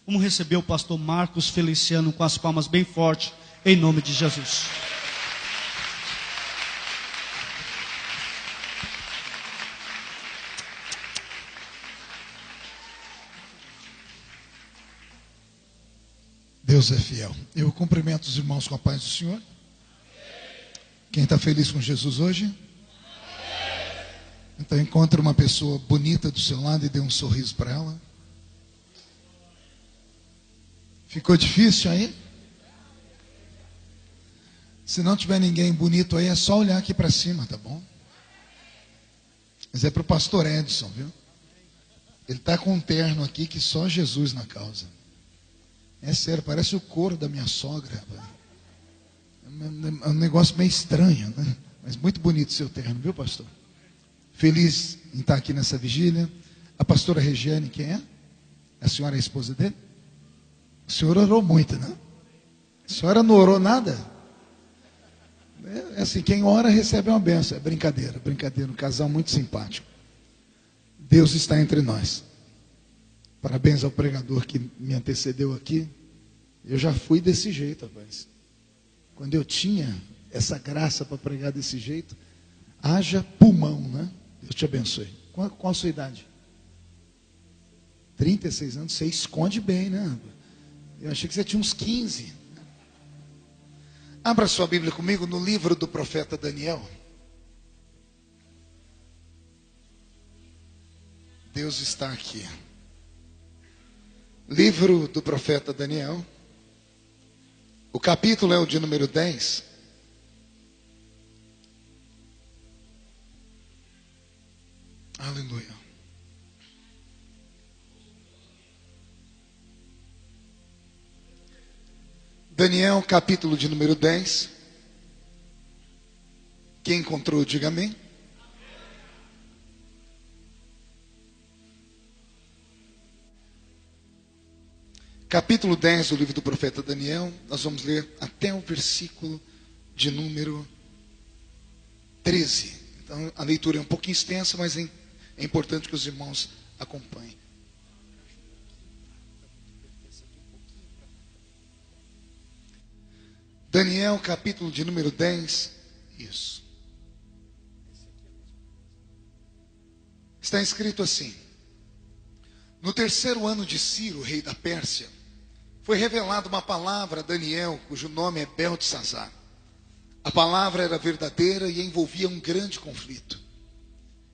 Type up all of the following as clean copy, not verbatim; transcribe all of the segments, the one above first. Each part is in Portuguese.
Vamos receber o pastor Marcos Feliciano com as palmas bem fortes, em nome de Jesus. Deus é fiel. Eu cumprimento os irmãos com a paz do Senhor. Quem está feliz com Jesus hoje? Então encontre uma pessoa bonita do seu lado e dê um sorriso para ela. Ficou difícil aí? Se não tiver ninguém bonito aí, é só olhar aqui para cima, tá bom? Mas é para o pastor Edson, viu? Ele está com um terno aqui que só Jesus na causa. É sério, parece o couro da minha sogra. É um negócio meio estranho, né? Mas muito bonito o seu terno, viu, pastor? Feliz em estar aqui nessa vigília. A pastora Regiane, quem é? A senhora é a esposa dele? O senhor orou muito, né? A senhora não orou nada? É assim, quem ora recebe uma benção. É brincadeira, brincadeira. Um casal muito simpático. Deus está entre nós. Parabéns ao pregador que me antecedeu aqui. Eu já fui desse jeito, rapaz. Quando eu tinha essa graça para pregar desse jeito, haja pulmão, né? Deus te abençoe. Qual a sua idade? 36 anos. Você esconde bem, né? Eu achei que você tinha uns 15. Abra sua Bíblia comigo no livro do profeta Daniel. Deus está aqui. Livro do profeta Daniel. O capítulo é o de número 10. Aleluia. Daniel, capítulo de número 10. Quem encontrou, diga amém. Capítulo 10 do livro do profeta Daniel, nós vamos ler até o versículo de número 13. Então a leitura é um pouquinho extensa, mas é importante que os irmãos acompanhem. Daniel, capítulo de número 10, isso. Está escrito assim: no terceiro ano de Ciro, rei da Pérsia, foi revelada uma palavra a Daniel, cujo nome é Beltesazar. A palavra era verdadeira e envolvia um grande conflito.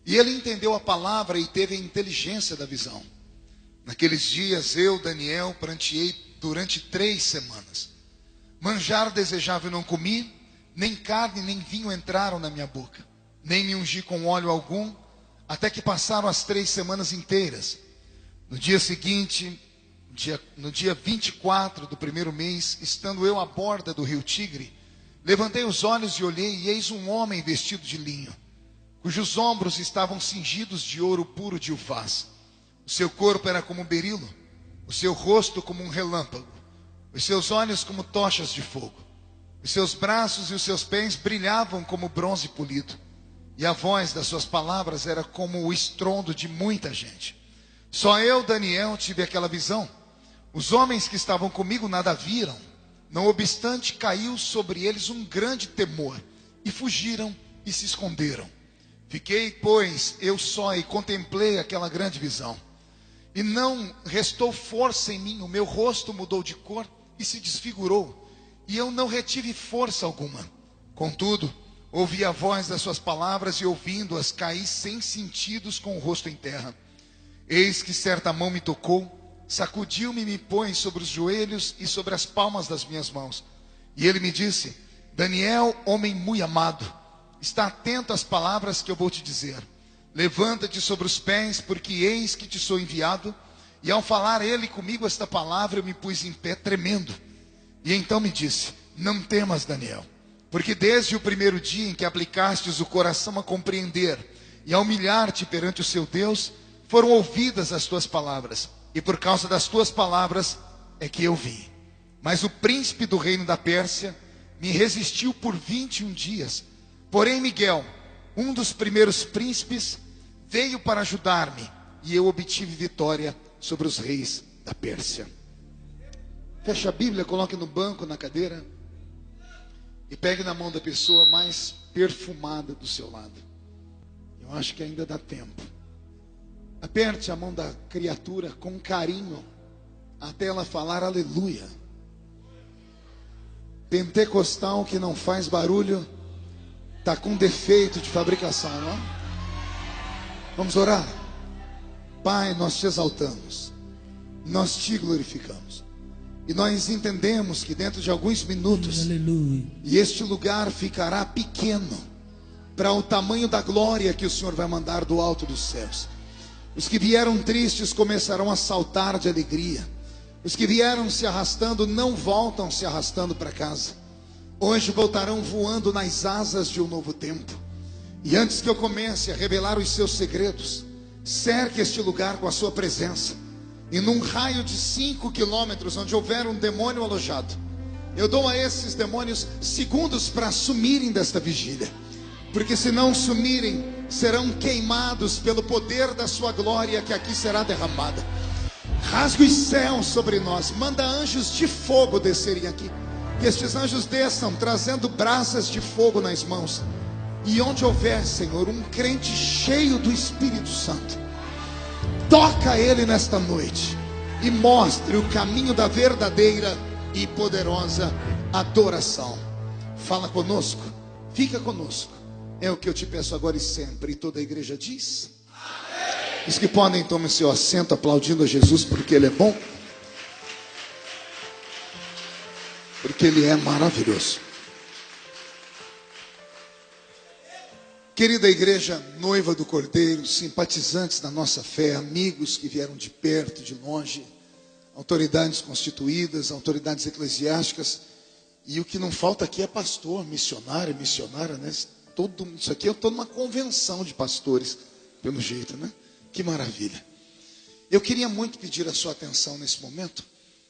E ele entendeu a palavra e teve a inteligência da visão. Naqueles dias eu, Daniel, pranteei durante 3 semanas. Manjar desejava e não comi, nem carne nem vinho entraram na minha boca, nem me ungi com óleo algum, até que passaram as 3 semanas inteiras. No dia seguinte, no dia 24 do primeiro mês, estando eu à borda do rio Tigre, levantei os olhos e olhei, e eis um homem vestido de linho, cujos ombros estavam cingidos de ouro puro de Ufaz. O seu corpo era como um berilo, o seu rosto como um relâmpago, os seus olhos como tochas de fogo. Os seus braços e os seus pés brilhavam como bronze polido, e a voz das suas palavras era como o estrondo de muita gente. Só eu, Daniel, tive aquela visão. Os homens que estavam comigo nada viram. Não obstante, caiu sobre eles um grande temor, e fugiram e se esconderam. Fiquei, pois, eu só e contemplei aquela grande visão. E não restou força em mim, o meu rosto mudou de cor e se desfigurou, e eu não retive força alguma. Contudo, ouvi a voz das suas palavras, e ouvindo-as, caí sem sentidos com o rosto em terra. Eis que certa mão me tocou, sacudiu-me e me pôs sobre os joelhos e sobre as palmas das minhas mãos. E ele me disse: Daniel, homem muito amado, está atento às palavras que eu vou te dizer. Levanta-te sobre os pés, porque eis que te sou enviado. E ao falar ele comigo esta palavra, eu me pus em pé tremendo. E então me disse: não temas, Daniel, porque desde o primeiro dia em que aplicastes o coração a compreender e a humilhar-te perante o seu Deus, foram ouvidas as tuas palavras, e por causa das tuas palavras é que eu vim. Mas o príncipe do reino da Pérsia me resistiu por 21 dias. Porém Miguel, um dos primeiros príncipes, veio para ajudar-me, e eu obtive vitória sobre os reis da Pérsia. Feche a Bíblia, coloque no banco, na cadeira. E pegue na mão da pessoa mais perfumada do seu lado. Eu acho que ainda dá tempo. Aperte a mão da criatura com carinho, até ela falar aleluia. Pentecostal que não faz barulho, está com defeito de fabricação, não é? Vamos orar? Pai, nós te exaltamos, nós te glorificamos. E nós entendemos que dentro de alguns minutos, aleluia, e este lugar ficará pequeno para o tamanho da glória que o Senhor vai mandar do alto dos céus. Os que vieram tristes começarão a saltar de alegria. Os que vieram se arrastando não voltam se arrastando para casa. Hoje voltarão voando nas asas de um novo tempo. E antes que eu comece a revelar os seus segredos, cerque este lugar com a sua presença. E num raio de 5 quilômetros, onde houver um demônio alojado, eu dou a esses demônios segundos para sumirem desta vigília. Porque se não sumirem, serão queimados pelo poder da sua glória que aqui será derramada. Rasga os céus sobre nós, manda anjos de fogo descerem aqui. Que estes anjos desçam, trazendo brasas de fogo nas mãos. E onde houver, Senhor, um crente cheio do Espírito Santo, toca ele nesta noite e mostre o caminho da verdadeira e poderosa adoração. Fala conosco, fica conosco. É o que eu te peço agora e sempre. E toda a igreja diz: amém. Os que podem, tomem seu assento, aplaudindo a Jesus, porque Ele é bom, porque Ele é maravilhoso. Querida igreja noiva do Cordeiro, simpatizantes da nossa fé, amigos que vieram de perto, de longe, autoridades constituídas, autoridades eclesiásticas, e o que não falta aqui é pastor, missionário, missionária, né? Isso aqui eu estou numa convenção de pastores, pelo jeito, né? Que maravilha. Eu queria muito pedir a sua atenção nesse momento,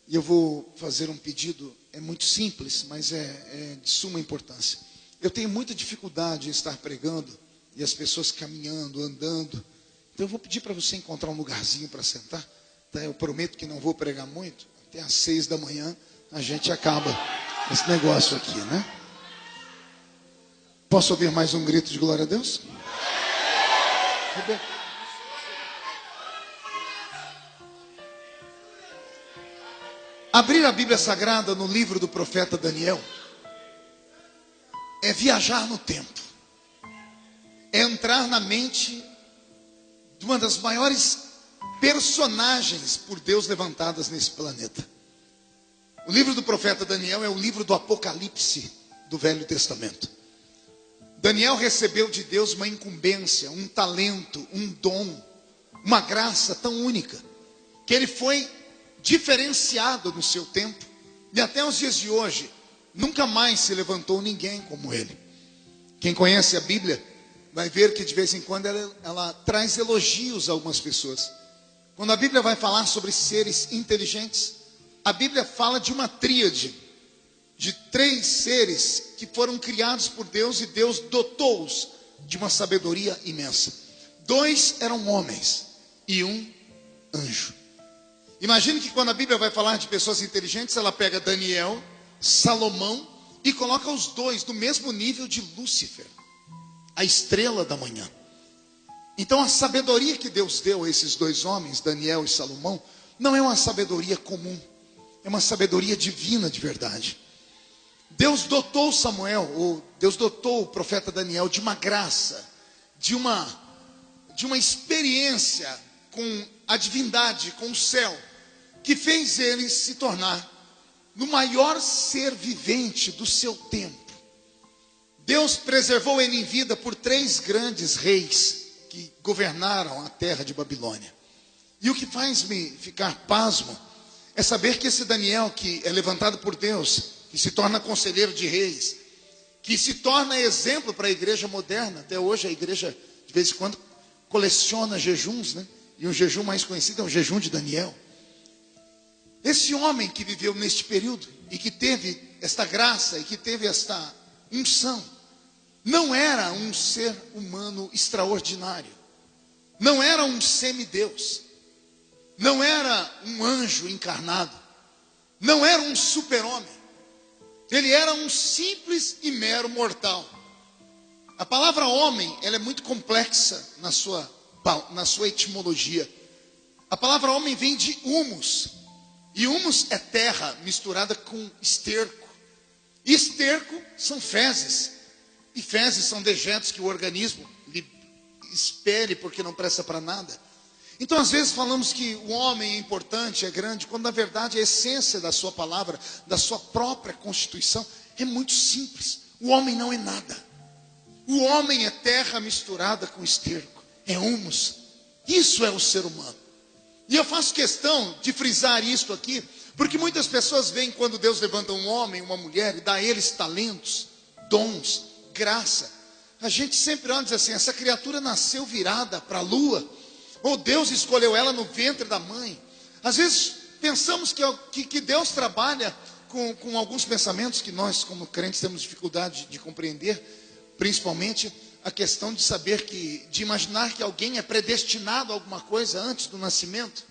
e eu vou fazer um pedido, é muito simples, mas é de suma importância. Eu tenho muita dificuldade em estar pregando e as pessoas caminhando, andando. Então eu vou pedir para você encontrar um lugarzinho para sentar. Tá? Eu prometo que não vou pregar muito. Até às 6 da manhã a gente acaba esse negócio aqui, né? Posso ouvir mais um grito de glória a Deus? Abrir a Bíblia Sagrada no livro do profeta Daniel é viajar no tempo, é entrar na mente de uma das maiores personagens por Deus levantadas nesse planeta. O livro do profeta Daniel é o livro do Apocalipse do Velho Testamento. Daniel recebeu de Deus uma incumbência, um talento, um dom, uma graça tão única, que ele foi diferenciado no seu tempo, e até os dias de hoje nunca mais se levantou ninguém como ele. Quem conhece a Bíblia vai ver que de vez em quando ela traz elogios a algumas pessoas. Quando a Bíblia vai falar sobre seres inteligentes, a Bíblia fala de uma tríade, de 3 seres que foram criados por Deus e Deus dotou-os de uma sabedoria imensa. 2 eram homens e 1 anjo. Imagine que quando a Bíblia vai falar de pessoas inteligentes, ela pega Daniel, Salomão e coloca os 2 no mesmo nível de Lúcifer, a estrela da manhã. Então a sabedoria que Deus deu a esses 2 homens, Daniel e Salomão, não é uma sabedoria comum, é uma sabedoria divina de verdade. Deus dotou Deus dotou o profeta Daniel de uma graça, de uma experiência com a divindade, com o céu, que fez ele se tornar no maior ser vivente do seu tempo. Deus preservou ele em vida por 3 grandes reis que governaram a terra de Babilônia. E o que faz-me ficar pasmo é saber que esse Daniel, que é levantado por Deus, que se torna conselheiro de reis, que se torna exemplo para a igreja moderna. Até hoje a igreja, de vez em quando, coleciona jejuns, né? E o jejum mais conhecido é o jejum de Daniel. Esse homem que viveu neste período e que teve esta graça e que teve esta unção, não era um ser humano extraordinário, não era um semideus, não era um anjo encarnado, não era um super-homem. Ele era um simples e mero mortal. A palavra homem, ela é muito complexa na sua etimologia. A palavra homem vem de humus. E humus é terra misturada com esterco. E esterco são fezes. E fezes são dejetos que o organismo expele porque não presta para nada. Então, às vezes falamos que o homem é importante, é grande, quando na verdade a essência da sua palavra, da sua própria constituição, é muito simples. O homem não é nada. O homem é terra misturada com esterco, é humus. Isso é o ser humano. E eu faço questão de frisar isto aqui, porque muitas pessoas veem quando Deus levanta um homem, uma mulher, e dá a eles talentos, dons, graça. A gente sempre olha e diz assim, essa criatura nasceu virada para a lua, ou Deus escolheu ela no ventre da mãe. Às vezes pensamos que Deus trabalha com alguns pensamentos que nós, como crentes, temos dificuldade de compreender, principalmente a questão de saber de imaginar que alguém é predestinado a alguma coisa antes do nascimento.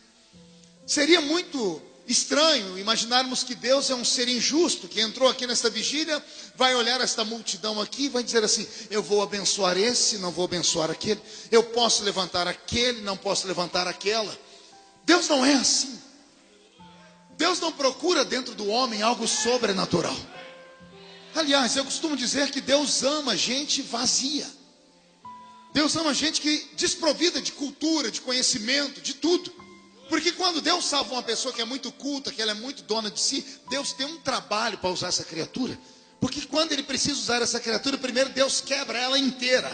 Seria muito estranho imaginarmos que Deus é um ser injusto, que entrou aqui nesta vigília, vai olhar esta multidão aqui e vai dizer assim, eu vou abençoar esse, não vou abençoar aquele, eu posso levantar aquele, não posso levantar aquela. Deus não é assim. Deus não procura dentro do homem algo sobrenatural. Aliás, eu costumo dizer que Deus ama gente vazia. Deus ama gente que desprovida de cultura, de conhecimento, de tudo. Porque quando Deus salva uma pessoa que é muito culta, que ela é muito dona de si, Deus tem um trabalho para usar essa criatura. Porque quando Ele precisa usar essa criatura, primeiro Deus quebra ela inteira.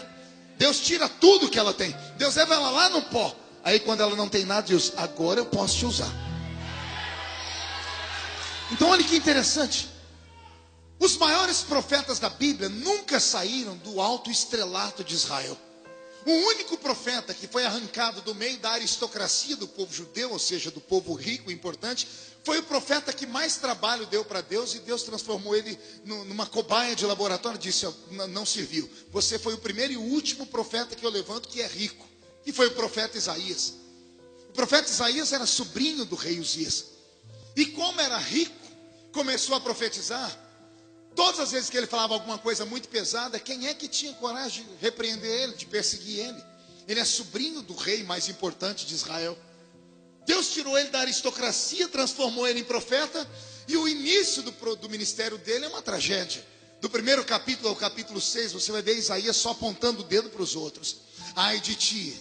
Deus tira tudo que ela tem. Deus leva ela lá no pó. Aí quando ela não tem nada, Deus, agora eu posso te usar. Então olha que interessante. Os maiores profetas da Bíblia nunca saíram do alto estrelato de Israel. O único profeta que foi arrancado do meio da aristocracia do povo judeu, ou seja, do povo rico e importante, foi o profeta que mais trabalho deu para Deus, e Deus transformou ele numa cobaia de laboratório, disse, não serviu. Você foi o primeiro e o último profeta que eu levanto que é rico, que foi o profeta Isaías. O profeta Isaías era sobrinho do rei Uzias. E como era rico, começou a profetizar. Todas as vezes que ele falava alguma coisa muito pesada, quem é que tinha coragem de repreender ele, de perseguir ele? Ele é sobrinho do rei mais importante de Israel. Deus tirou ele da aristocracia, transformou ele em profeta, e o início do ministério dele é uma tragédia. Do primeiro capítulo ao capítulo 6, você vai ver Isaías só apontando o dedo para os outros. Ai de ti,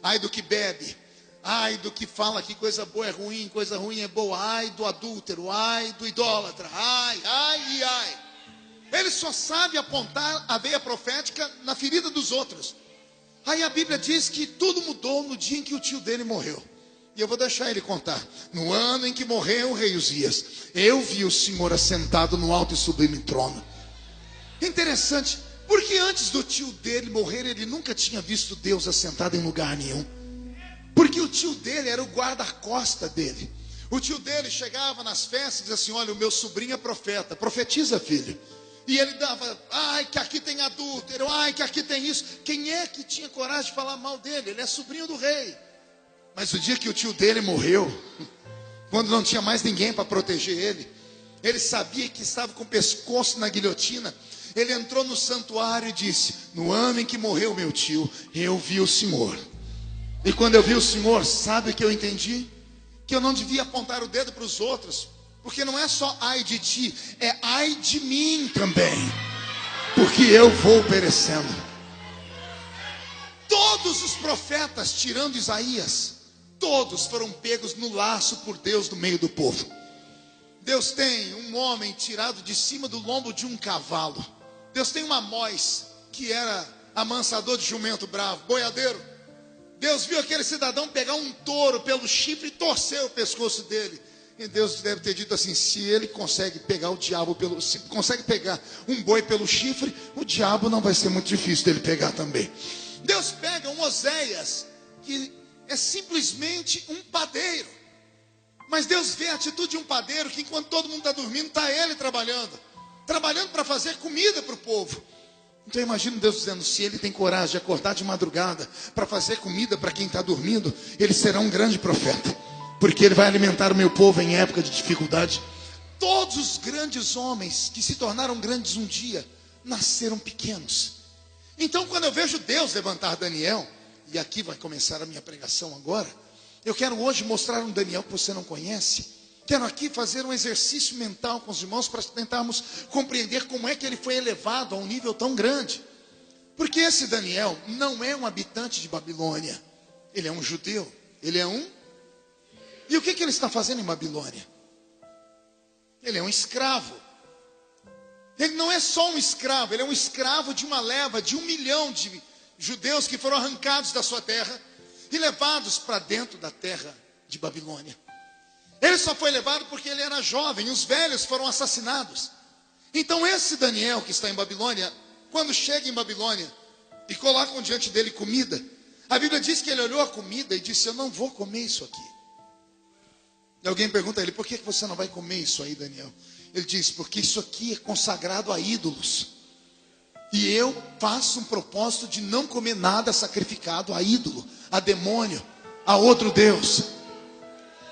ai do que bebe, ai do que fala que coisa boa é ruim, coisa ruim é boa, ai do adúltero, ai do idólatra, ai, ai e ai. Ele só sabe apontar a veia profética na ferida dos outros. Aí a Bíblia diz que tudo mudou no dia em que o tio dele morreu. E eu vou deixar ele contar. No ano em que morreu o rei Uzias, eu vi o Senhor assentado no alto e sublime trono. Interessante, porque antes do tio dele morrer, ele nunca tinha visto Deus assentado em lugar nenhum. Porque o tio dele era o guarda-costa dele. O tio dele chegava nas festas e dizia assim, olha, o meu sobrinho é profeta, profetiza, filho. E ele dava, ai que aqui tem adúltero, ai que aqui tem isso. Quem é que tinha coragem de falar mal dele? Ele é sobrinho do rei. Mas o dia que o tio dele morreu, quando não tinha mais ninguém para proteger ele, ele sabia que estava com o pescoço na guilhotina. Ele entrou no santuário e disse, no ano em que morreu meu tio, eu vi o Senhor. E quando eu vi o Senhor, sabe o que eu entendi? Que eu não devia apontar o dedo para os outros. Porque não é só ai de ti, é ai de mim também. Porque eu vou perecendo. Todos os profetas, tirando Isaías, todos foram pegos no laço por Deus no meio do povo. Deus tem um homem tirado de cima do lombo de um cavalo. Deus tem uma Amós, que era amansador de jumento bravo, boiadeiro. Deus viu aquele cidadão pegar um touro pelo chifre e torcer o pescoço dele. E Deus deve ter dito assim, se ele consegue pegar o diabo se consegue pegar um boi pelo chifre, o diabo não vai ser muito difícil dele pegar também. Deus pega um Oséias, que é simplesmente um padeiro. Mas Deus vê a atitude de um padeiro, que enquanto todo mundo está dormindo, está ele trabalhando para fazer comida para o povo. Então eu imagino Deus dizendo, se ele tem coragem de acordar de madrugada para fazer comida para quem está dormindo, ele será um grande profeta. Porque ele vai alimentar o meu povo em época de dificuldade. todos os grandes homens que se tornaram grandes um dia, nasceram pequenos. Então quando eu vejo Deus levantar Daniel, e aqui vai começar a minha pregação agora, eu quero hoje mostrar um Daniel que você não conhece. Quero aqui fazer um exercício mental com os irmãos para tentarmos compreender como é que ele foi elevado a um nível tão grande. Porque esse Daniel não é um habitante de Babilônia, ele é um judeu, ele é um... E o que ele está fazendo em Babilônia? Ele é um escravo. Ele não é só um escravo, ele é um escravo de uma leva de 1 milhão de judeus que foram arrancados da sua terra e levados para dentro da terra de Babilônia. Ele só foi levado porque ele era jovem, os velhos foram assassinados. Então esse Daniel que está em Babilônia, quando chega em Babilônia e colocam diante dele comida, a Bíblia diz que ele olhou a comida e disse: eu não vou comer isso aqui. E alguém pergunta a ele: por que você não vai comer isso aí, Daniel? Ele diz: porque isso aqui é consagrado a ídolos. E eu faço um propósito de não comer nada sacrificado a ídolo, a demônio, a outro Deus.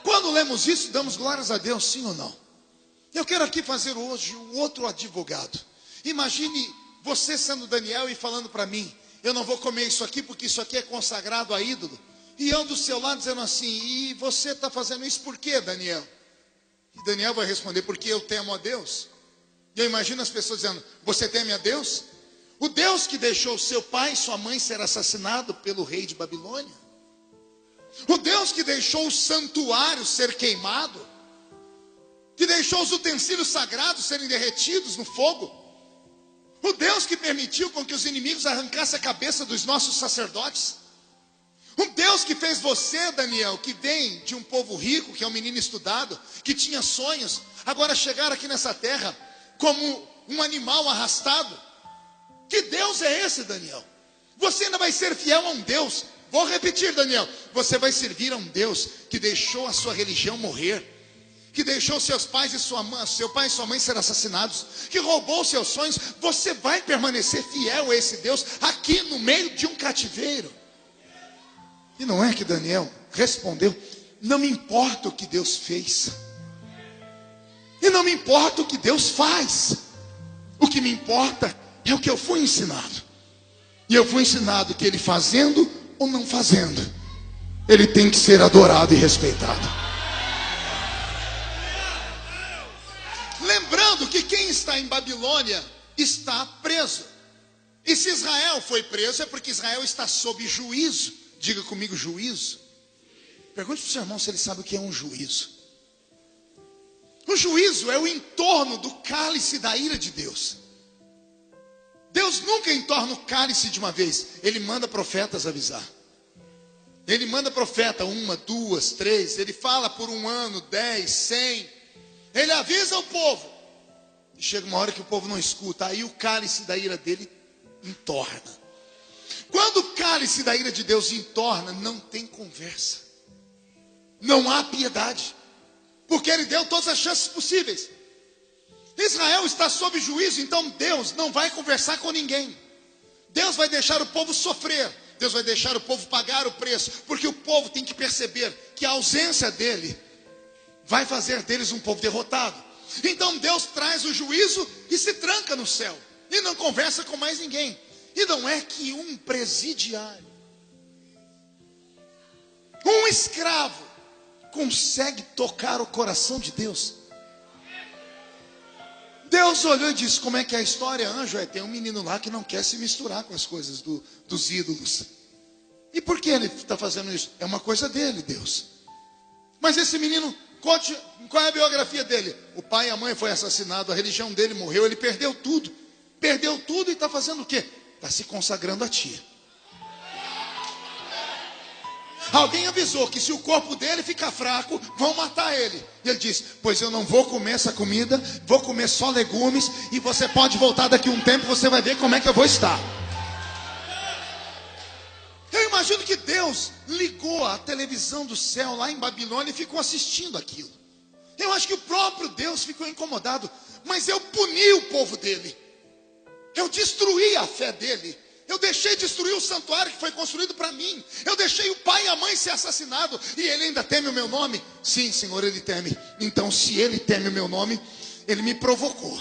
Quando lemos isso, damos glórias a Deus, sim ou não? Eu quero aqui fazer hoje um outro advogado. Imagine você sendo Daniel e falando para mim: eu não vou comer isso aqui porque isso aqui é consagrado a ídolo. E eu do seu lado dizendo assim: e você está fazendo isso por quê, Daniel? E Daniel vai responder: porque eu temo a Deus. E eu imagino as pessoas dizendo: você teme a Deus? O Deus que deixou seu pai e sua mãe ser assassinados pelo rei de Babilônia? O Deus que deixou o santuário ser queimado? Que deixou os utensílios sagrados serem derretidos no fogo? O Deus que permitiu com que os inimigos arrancassem a cabeça dos nossos sacerdotes? O Deus que fez você, Daniel, que vem de um povo rico, que é um menino estudado, que tinha sonhos, agora chegar aqui nessa terra como um animal arrastado? Que Deus é esse, Daniel? Você ainda vai ser fiel a um Deus. Vou repetir, Daniel: você vai servir a um Deus que deixou a sua religião morrer, que deixou seus pais e seu pai e sua mãe ser assassinados, que roubou seus sonhos. Você vai permanecer fiel a esse Deus aqui no meio de um cativeiro. E não é que Daniel respondeu: não me importa o que Deus fez, e não me importa o que Deus faz. O que me importa é o que eu fui ensinado. E eu fui ensinado que ele fazendo ou não fazendo, ele tem que ser adorado e respeitado. Lembrando que quem está em Babilônia está preso. E se Israel foi preso, é porque Israel está sob juízo. Diga comigo: juízo. Pergunte para o seu irmão se ele sabe o que é um juízo. O juízo é o entorno do cálice da ira de Deus. Deus nunca entorna o cálice de uma vez. Ele manda profetas avisar. Ele manda profeta 1, 2, 3. Ele fala por 1 ano, 10, 100. Ele avisa o povo. E chega uma hora que o povo não escuta. Aí o cálice da ira dele entorna. Quando o cálice da ira de Deus entorna, não tem conversa. Não há piedade. Porque ele deu todas as chances possíveis. Israel está sob juízo, então Deus não vai conversar com ninguém. Deus vai deixar o povo sofrer. Deus vai deixar o povo pagar o preço. Porque o povo tem que perceber que a ausência dele vai fazer deles um povo derrotado. Então Deus traz o juízo e se tranca no céu. E não conversa com mais ninguém. E não é que um presidiário, um escravo, consegue tocar o coração de Deus. Deus olhou e disse: como é que é a história, anjo? Tem um menino lá que não quer se misturar com as coisas dos ídolos. E por que ele está fazendo isso? É uma coisa dele, Deus. Mas esse menino, qual é a biografia dele? O pai e a mãe foi assassinados, a religião dele morreu, ele perdeu tudo. Perdeu tudo e está fazendo o quê? Está se consagrando a ti. Alguém avisou que se o corpo dele ficar fraco, vão matar ele. E ele disse: pois eu não vou comer essa comida, vou comer só legumes, e você pode voltar daqui a um tempo, você vai ver como é que eu vou estar. Eu imagino que Deus ligou a televisão do céu lá em Babilônia e ficou assistindo aquilo. Eu acho que o próprio Deus ficou incomodado. Mas eu puni o povo dele, eu destruí a fé dele, Eu deixei destruir o santuário que foi construído para mim. Eu deixei o pai e a mãe ser assassinados. E ele ainda teme o meu nome? Sim, Senhor, ele teme. Então, se ele teme o meu nome, ele me provocou.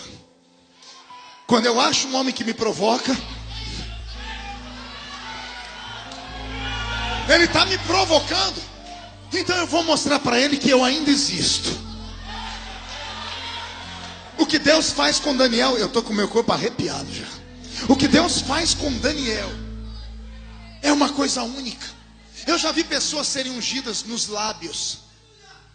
Quando eu acho um homem que me provoca, ele está me provocando. Então eu vou mostrar para ele que eu ainda existo. O que Deus faz com Daniel, eu estou com o meu corpo arrepiado já. O que Deus faz com Daniel é uma coisa única. Eu já vi pessoas serem ungidas nos lábios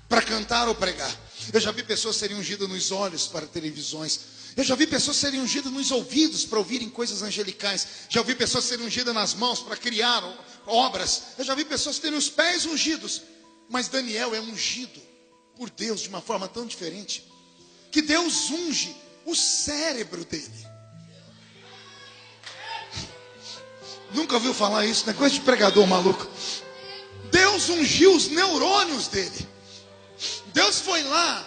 para cantar ou pregar. Eu já vi pessoas serem ungidas nos olhos para televisões. Eu já vi pessoas serem ungidas nos ouvidos para ouvirem coisas angelicais. Já vi pessoas serem ungidas nas mãos para criar obras. Eu já vi pessoas terem os pés ungidos. Mas Daniel é ungido por Deus de uma forma tão diferente, que Deus unge o cérebro dele. Nunca ouviu falar isso, né? Coisa de pregador maluco. Deus ungiu os neurônios dele. Deus foi lá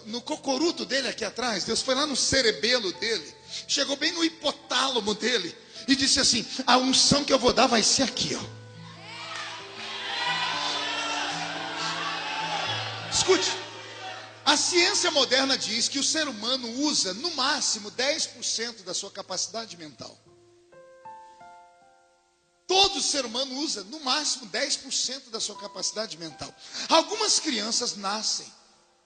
no cocoruto dele aqui atrás. Deus foi lá no cerebelo dele. Chegou bem no hipotálamo dele. E disse assim: a unção que eu vou dar vai ser aqui, ó. Escute. A ciência moderna diz que o ser humano usa no máximo 10% da sua capacidade mental. Todo ser humano usa no máximo 10% da sua capacidade mental. Algumas crianças nascem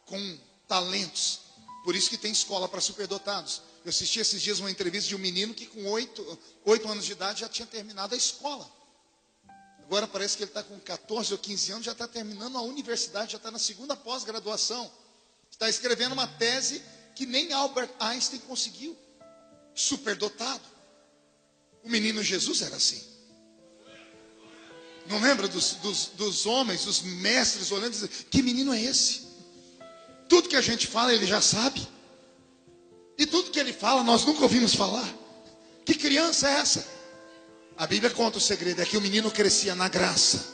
com talentos. Por isso que tem escola para superdotados. Eu assisti esses dias uma entrevista de um menino que com 8 anos de idade já tinha terminado a escola. Agora parece que ele está com 14 ou 15 anos, já está terminando a universidade, já está na segunda pós-graduação. Está escrevendo uma tese que nem Albert Einstein conseguiu. Superdotado. O menino Jesus era assim. Não lembra dos homens, dos mestres olhando e dizendo: que menino é esse? Tudo que a gente fala ele já sabe. E tudo que ele fala nós nunca ouvimos falar. Que criança é essa? A Bíblia conta o segredo, é que o menino crescia na graça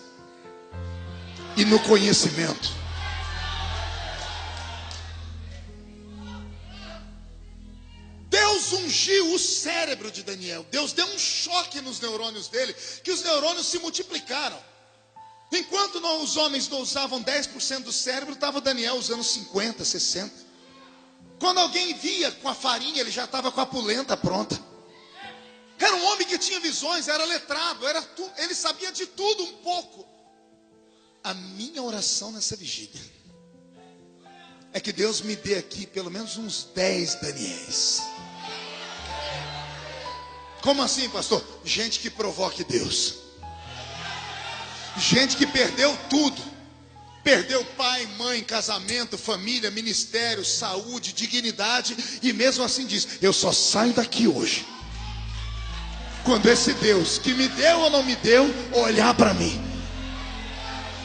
e no conhecimento. Deus ungiu o cérebro de Daniel. Deus deu um choque nos neurônios dele, que os neurônios se multiplicaram. Enquanto os homens não usavam 10% do cérebro, estava Daniel usando 50%, 60%. Quando alguém via com a farinha, ele já estava com a polenta pronta. Era um homem que tinha visões, era letrado, ele sabia de tudo um pouco. A minha oração nessa vigília é que Deus me dê aqui pelo menos uns 10 Daniéis. Como assim, pastor? Gente que provoque Deus. Gente que perdeu tudo. Perdeu pai, mãe, casamento, família, ministério, saúde, dignidade. E mesmo assim diz: eu só saio daqui hoje quando esse Deus que me deu ou não me deu olhar para mim.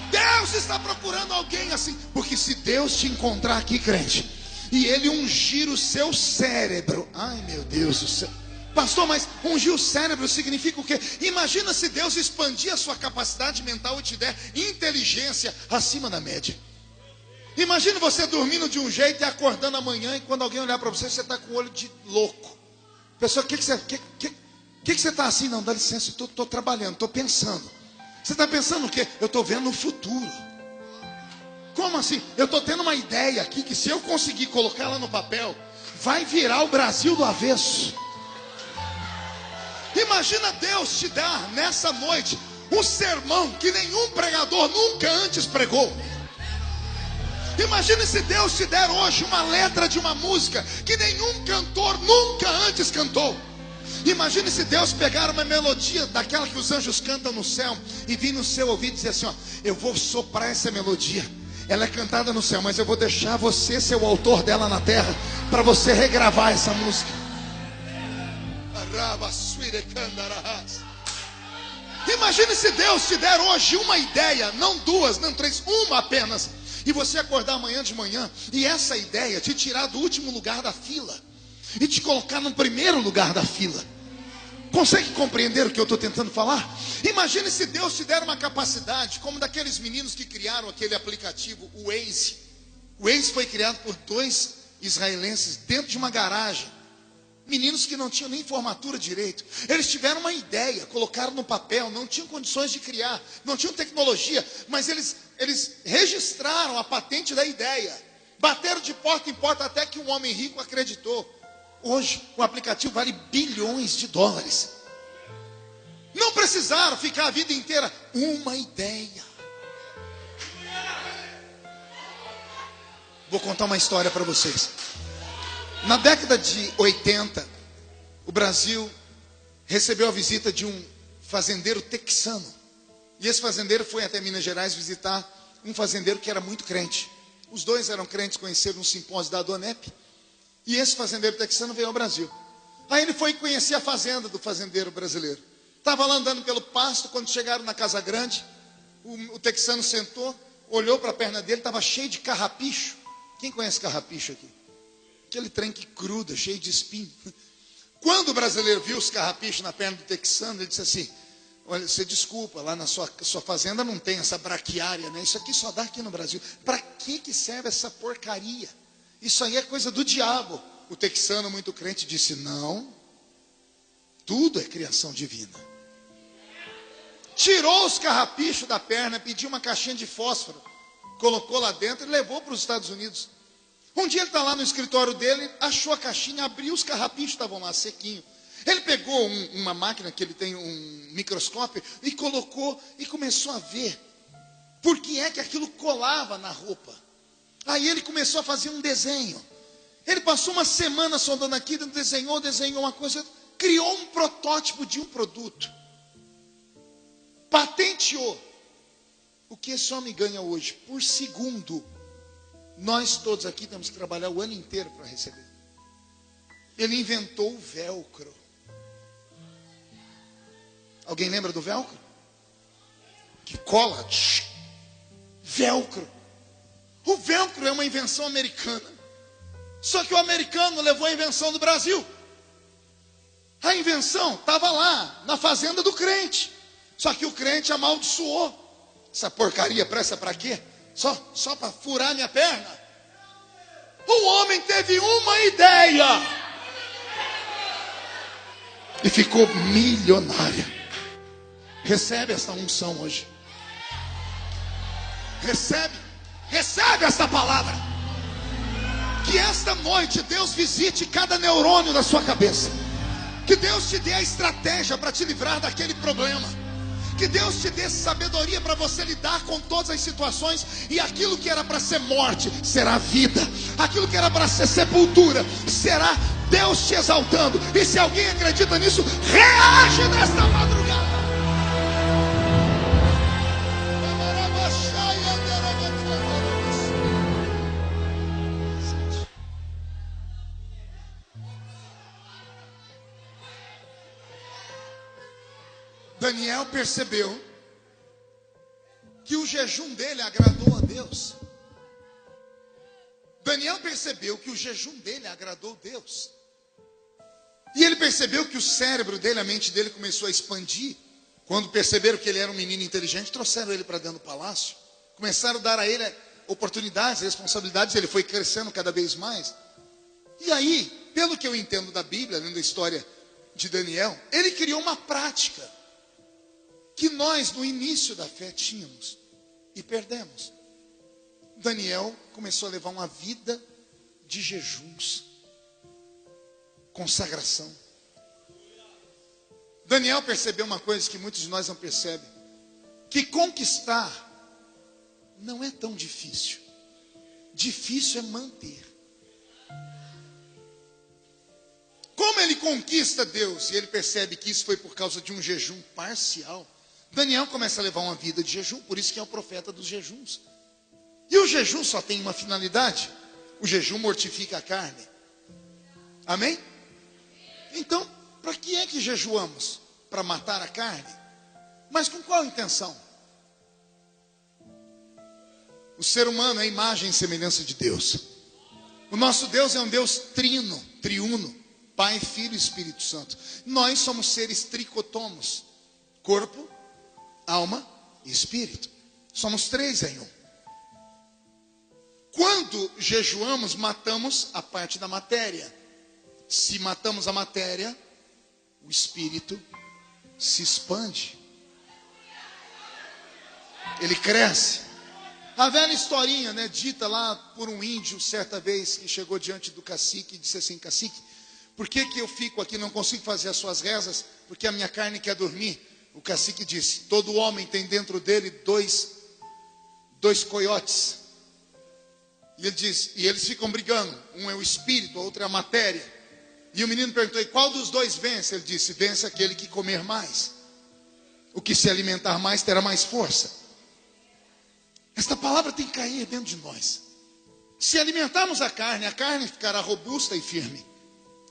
Deus está procurando alguém assim. Porque se Deus te encontrar aqui, crente, e Ele ungir o seu cérebro. Ai meu Deus do céu. Pastor, mas ungir o cérebro significa o quê? Imagina se Deus expandir a sua capacidade mental e te der inteligência acima da média. Imagina você dormindo de um jeito e acordando amanhã, e quando alguém olhar para você, você está com o olho de louco. Pessoal, o que você está assim? Não, dá licença, eu estou trabalhando, estou pensando. Você está pensando o quê? Eu estou vendo o futuro. Como assim? Eu estou tendo uma ideia aqui que se eu conseguir colocar ela no papel, vai virar o Brasil do avesso. Imagina Deus te dar nessa noite um sermão que nenhum pregador nunca antes pregou. Imagina se Deus te der hoje uma letra de uma música que nenhum cantor nunca antes cantou. Imagine se Deus pegar uma melodia daquela que os anjos cantam no céu e vir no seu ouvido e dizer assim: ó, eu vou soprar essa melodia. Ela é cantada no céu, mas eu vou deixar você ser o autor dela na terra, para você regravar essa música. Imagine se Deus te der hoje uma ideia, não duas, não três, uma apenas, e você acordar amanhã de manhã e essa ideia te tirar do último lugar da fila e te colocar no primeiro lugar da fila. Consegue compreender o que eu estou tentando falar? Imagine se Deus te der uma capacidade como daqueles meninos que criaram aquele aplicativo, o Waze. O Waze foi criado por 2 israelenses dentro de uma garagem. Meninos que não tinham nem formatura direito. Eles tiveram uma ideia, colocaram no papel, não tinham condições de criar, não tinham tecnologia, mas eles registraram a patente da ideia. Bateram de porta em porta até que um homem rico acreditou. Hoje, o aplicativo vale bilhões de dólares. Não precisaram ficar a vida inteira. Uma ideia. Vou contar uma história para vocês. Na década de 80, o Brasil recebeu a visita de um fazendeiro texano. E esse fazendeiro foi até Minas Gerais visitar um fazendeiro que era muito crente. Os dois eram crentes, conheceram no simpósio da Adonep. E esse fazendeiro texano veio ao Brasil. Aí ele foi conhecer a fazenda do fazendeiro brasileiro. Estava lá andando pelo pasto, quando chegaram na casa grande, o texano sentou, olhou para a perna dele, estava cheio de carrapicho. Quem conhece carrapicho aqui? Aquele trem que gruda, cheio de espinho. Quando o brasileiro viu os carrapichos na perna do texano, ele disse assim: olha, você desculpa, lá na sua fazenda não tem essa braquiária, né? Isso aqui só dá aqui no Brasil. Para que serve essa porcaria? Isso aí é coisa do diabo. O texano, muito crente, disse: não, tudo é criação divina. Tirou os carrapichos da perna, pediu uma caixinha de fósforo, colocou lá dentro e levou para os Estados Unidos. Um dia ele está lá no escritório dele, achou a caixinha, abriu, os carrapichos estavam lá sequinhos. Ele pegou uma máquina que ele tem, um microscópio, e colocou e começou a ver por que é que aquilo colava na roupa. Aí ele começou a fazer um desenho. Ele passou uma semana sondando aquilo, desenhou uma coisa, criou um protótipo de um produto. Patenteou. O que esse homem ganha hoje? Por segundo. Nós todos aqui temos que trabalhar o ano inteiro para receber. Ele inventou o velcro. Alguém lembra do velcro? Que cola. Velcro. O velcro é uma invenção americana. Só que o americano levou a invenção do Brasil. A invenção estava lá, na fazenda do crente. Só que o crente amaldiçoou. Essa porcaria presta para quê? Só para furar minha perna. O homem teve uma ideia e ficou milionário. Recebe essa unção hoje. Recebe essa palavra. Que esta noite Deus visite cada neurônio da sua cabeça. Que Deus te dê a estratégia para te livrar daquele problema. Que Deus te dê sabedoria para você lidar com todas as situações. E aquilo que era para ser morte, será vida. Aquilo que era para ser sepultura, será Deus te exaltando. E se alguém acredita nisso, reage nesta madrugada. Daniel percebeu que o jejum dele agradou a Deus. Daniel percebeu que o jejum dele agradou a Deus. E ele percebeu que o cérebro dele, a mente dele começou a expandir. Quando perceberam que ele era um menino inteligente, trouxeram ele para dentro do palácio. Começaram a dar a ele oportunidades, responsabilidades. Ele foi crescendo cada vez mais. E aí, pelo que eu entendo da Bíblia, lendo a história de Daniel, ele criou uma prática que nós no início da fé tínhamos e perdemos. Daniel começou a levar uma vida de jejuns, consagração. Daniel percebeu uma coisa que muitos de nós não percebem: que conquistar não é tão difícil. Difícil é manter. Como ele conquista Deus e ele percebe que isso foi por causa de um jejum parcial, Daniel começa a levar uma vida de jejum. Por isso que é o profeta dos jejuns. E o jejum só tem uma finalidade: o jejum mortifica a carne. Amém? Então, para que é que jejuamos? Para matar a carne? Mas com qual intenção? O ser humano é a imagem e semelhança de Deus. O nosso Deus é um Deus triuno, Pai, Filho e Espírito Santo. Nós somos seres tricotomos: corpo, alma e espírito. Somos três em um. Quando jejuamos, matamos a parte da matéria. Se matamos a matéria, o espírito se expande. Ele cresce. A velha historinha, né, dita lá por um índio certa vez que chegou diante do cacique e disse assim: cacique, por que eu fico aqui, não consigo fazer as suas rezas? Porque a minha carne quer dormir. O cacique disse: todo homem tem dentro dele dois coiotes. E ele diz, e eles ficam brigando. Um é o espírito, a outra é a matéria. E o menino perguntou: e qual dos dois vence? Ele disse: vence aquele que comer mais. O que se alimentar mais terá mais força. Esta palavra tem que cair dentro de nós. Se alimentarmos a carne ficará robusta e firme.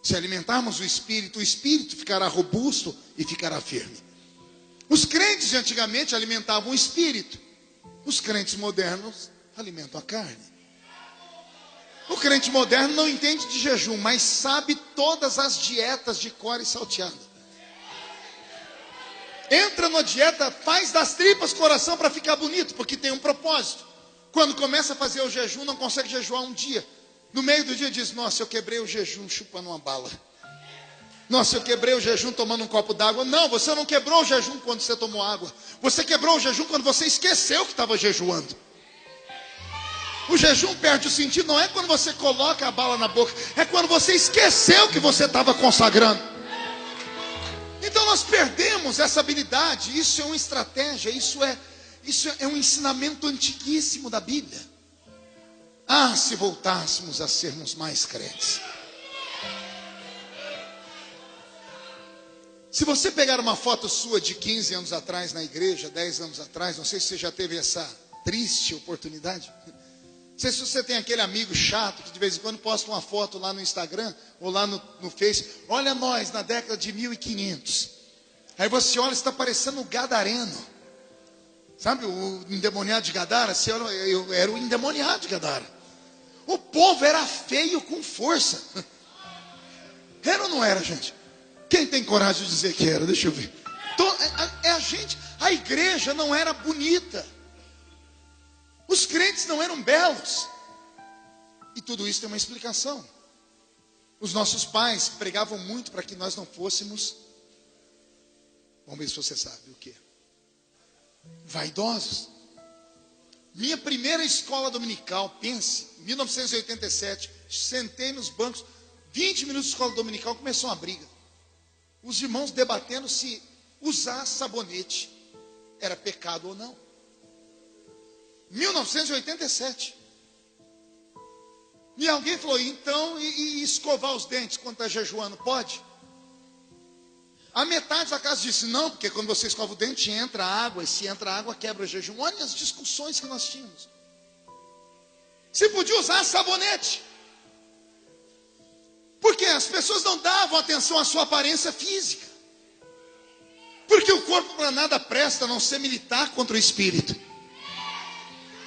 Se alimentarmos o espírito ficará robusto e ficará firme. Os crentes de antigamente alimentavam o espírito. Os crentes modernos alimentam a carne. O crente moderno não entende de jejum, mas sabe todas as dietas de cor e salteado. Entra na dieta, faz das tripas coração para ficar bonito, porque tem um propósito. Quando começa a fazer o jejum, não consegue jejuar um dia. No meio do dia diz: nossa, eu quebrei o jejum chupando uma bala. Nossa, eu quebrei o jejum tomando um copo d'água. Não, você não quebrou o jejum quando você tomou água. Você quebrou o jejum quando você esqueceu que estava jejuando. O jejum perde o sentido, não é quando você coloca a bala na boca, é quando você esqueceu que você estava consagrando. Então nós perdemos essa habilidade. Isso é uma estratégia, isso é um ensinamento antiguíssimo da Bíblia. Ah, se voltássemos a sermos mais crentes. Se você pegar uma foto sua de 15 anos atrás na igreja, 10 anos atrás, não sei se você já teve essa triste oportunidade. Não sei se você tem aquele amigo chato que de vez em quando posta uma foto lá no Instagram ou lá no Face. Olha nós na década de 1500. Aí você olha, está parecendo o gadareno. Sabe o endemoniado de Gadara? Eu era o endemoniado de Gadara. O povo era feio com força. Era ou não era, gente? Quem tem coragem de dizer que era? Deixa eu ver. A igreja não era bonita. Os crentes não eram belos. E tudo isso tem uma explicação. Os nossos pais pregavam muito para que nós não fôssemos, vamos ver se você sabe o que, vaidosos. Minha primeira escola dominical, pense, 1987, sentei nos bancos, 20 minutos de escola dominical, começou uma briga. Os irmãos debatendo se usar sabonete era pecado ou não. 1987. E alguém falou: então, e escovar os dentes quando está jejuando, pode? A metade da casa disse: não, porque quando você escova o dente entra água, e se entra água quebra o jejum. Olha as discussões que nós tínhamos. Se podia usar sabonete. Porque as pessoas não davam atenção à sua aparência física. Porque o corpo para nada presta, a não ser militar contra o espírito.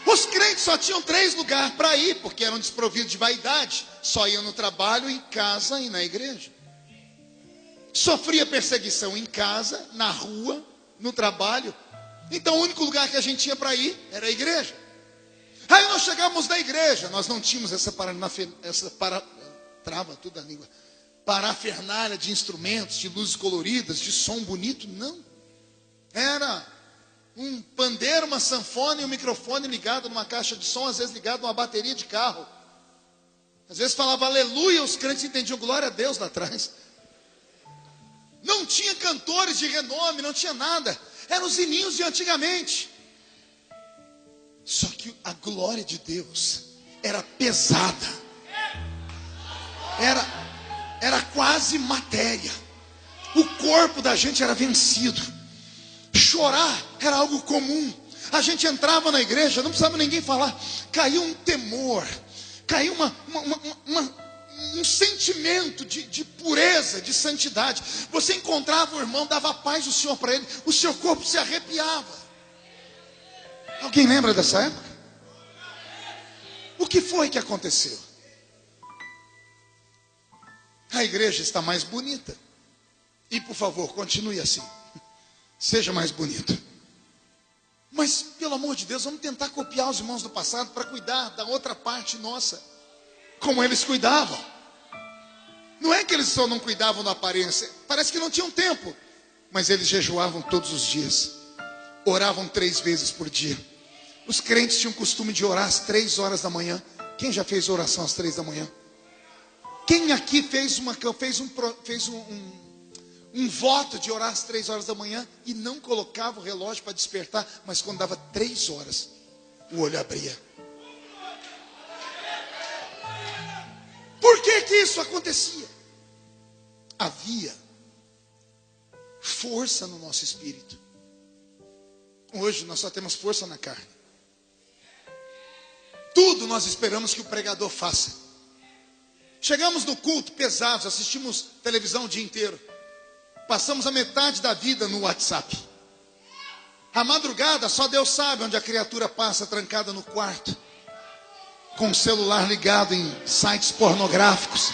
Os crentes só tinham 3 lugares para ir, porque eram desprovidos de vaidade. Só iam no trabalho, em casa e na igreja. Sofria perseguição em casa, na rua, no trabalho. Então o único lugar que a gente tinha para ir era a igreja. Aí nós chegávamos na igreja, nós não tínhamos parafernália de instrumentos, de luzes coloridas, de som bonito, não. Era um pandeiro, uma sanfona e um microfone ligado numa caixa de som, às vezes ligado numa bateria de carro. Às vezes falava aleluia, os crentes entendiam glória a Deus lá atrás. Não tinha cantores de renome, não tinha nada. Eram os hininhos de antigamente. Só que a glória de Deus era pesada. Era quase matéria. O corpo da gente era vencido. Chorar era algo comum. A gente entrava na igreja, não precisava ninguém falar. Caiu um temor. Caiu um sentimento de pureza, de santidade. Você encontrava o irmão, dava a paz do Senhor para ele. O seu corpo se arrepiava. Alguém lembra dessa época? O que foi que aconteceu? A igreja está mais bonita. E por favor, continue assim. Seja mais bonito. Mas, pelo amor de Deus, vamos tentar copiar os irmãos do passado para cuidar da outra parte nossa, como eles cuidavam. Não é que eles só não cuidavam da aparência, parece que não tinham tempo. Mas eles jejuavam todos os dias, oravam 3 vezes por dia. Os crentes tinham o costume de orar às 3 horas da manhã. Quem já fez oração às 3 da manhã? Quem aqui fez um voto de orar às 3 horas da manhã e não colocava o relógio para despertar, mas quando dava 3 horas, o olho abria? Por que que isso acontecia? Havia força no nosso espírito. Hoje nós só temos força na carne. Tudo nós esperamos que o pregador faça. Chegamos no culto pesados, assistimos televisão o dia inteiro. Passamos a metade da vida no WhatsApp. A madrugada só Deus sabe onde a criatura passa trancada no quarto, com o celular ligado em sites pornográficos.